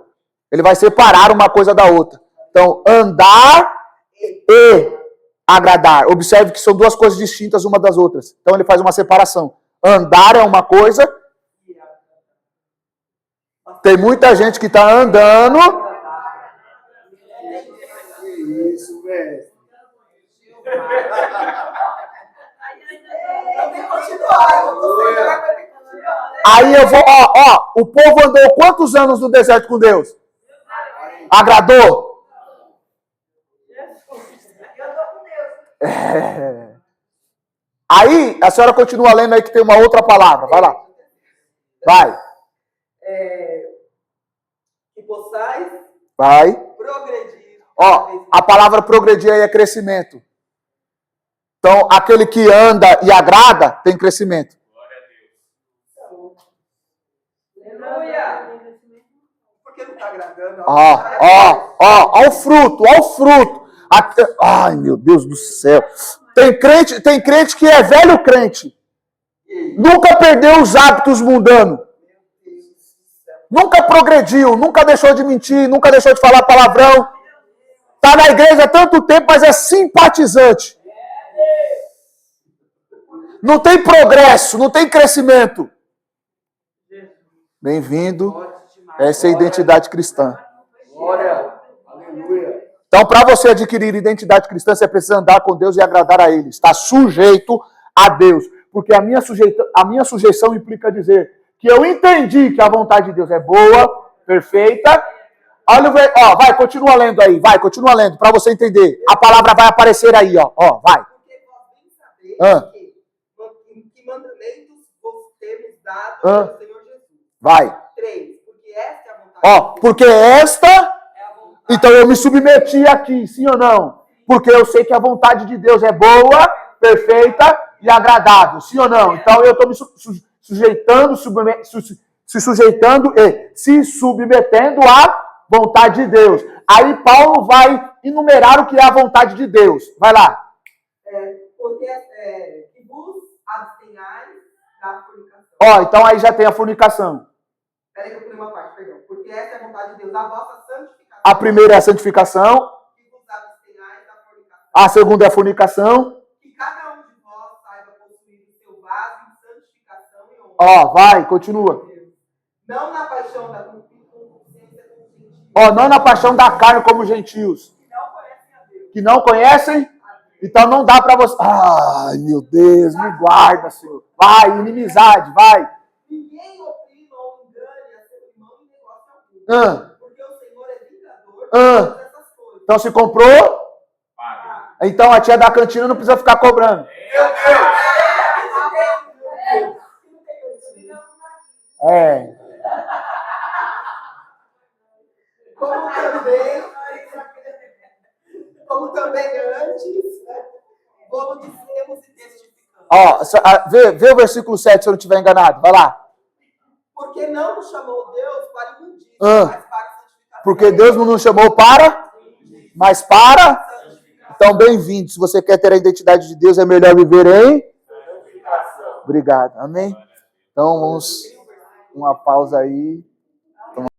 Ele vai separar uma coisa da outra. Então, andar e agradar. Observe que são 2 coisas distintas uma das outras. Então, ele faz uma separação. Andar é uma coisa. Tem muita gente que está andando. Que isso, velho. Aí eu vou, o povo andou quantos anos no deserto com Deus? Agradou? Aí, a senhora continua lendo aí que tem uma outra palavra. Vai lá. Vai. Que possais Vai. progredir. A palavra progredir aí é crescimento. Então, aquele que anda e agrada tem crescimento. Aleluia. Por que não está agradando? Ó o fruto. Ai, meu Deus do céu. Tem crente que é velho crente. Nunca perdeu os hábitos mundanos. Nunca progrediu, nunca deixou de mentir, nunca deixou de falar palavrão. Está na igreja há tanto tempo, mas é simpatizante. Não tem progresso, não tem crescimento. Bem-vindo. Essa é a identidade cristã. Glória. Aleluia. Então, para você adquirir identidade cristã, você precisa andar com Deus e agradar a Ele. Está sujeito a Deus. Porque a minha sujeição implica dizer que eu entendi que a vontade de Deus é boa, perfeita. Olha, vai, continua lendo aí. Vai, continua lendo, para você entender. A palavra vai aparecer aí, ó. Vai. Porque nós bem sabemos que mandamentos vos temos dado pelo Senhor Jesus. Vai. 3. Porque esta é a vontade de Deus. Porque esta... É a vontade. Então eu me submeti aqui, sim ou não? Porque eu sei que a vontade de Deus é boa, perfeita e agradável, sim ou não? Então eu estou me sujeitando e se submetendo à vontade de Deus. Aí Paulo vai enumerar o que é a vontade de Deus. Vai lá. Porque que vos abstenhais da fornicação. Então aí já tem a fornicação. Peraí que eu pulei uma parte, perdão. Porque essa é a vontade de Deus, a vossa santificação. A primeira é a santificação. Que vos abstenhais da fornicação. A segunda é a fornicação. Que cada um de vós saiba possuir o seu vaso em santificação e honra. Vai, continua. Não na paixão da concupiscência como gentios. Não na paixão da carne como gentios. Que não conhecem a Deus. Que não conhecem? Então não dá para você... Ai, meu Deus, me guarda, Senhor. Vai, inimizade, vai. Ninguém oprima ou engane a seu irmão em negócio algum. Porque o Senhor é vingador de todas essas coisas. Então se comprou? Então a tia da cantina não precisa ficar cobrando. como também antes, né? Como dissemos e testificamos. Ó, vê o versículo 7, se eu não estiver enganado. Vai lá. Porque não nos chamou Deus para imundícia, Ah. mas para santificação. Porque Deus não nos chamou para, mas para. Então, bem-vindo. Se você quer ter a identidade de Deus, é melhor viver em. Obrigado. Amém? Então, vamos uma pausa aí.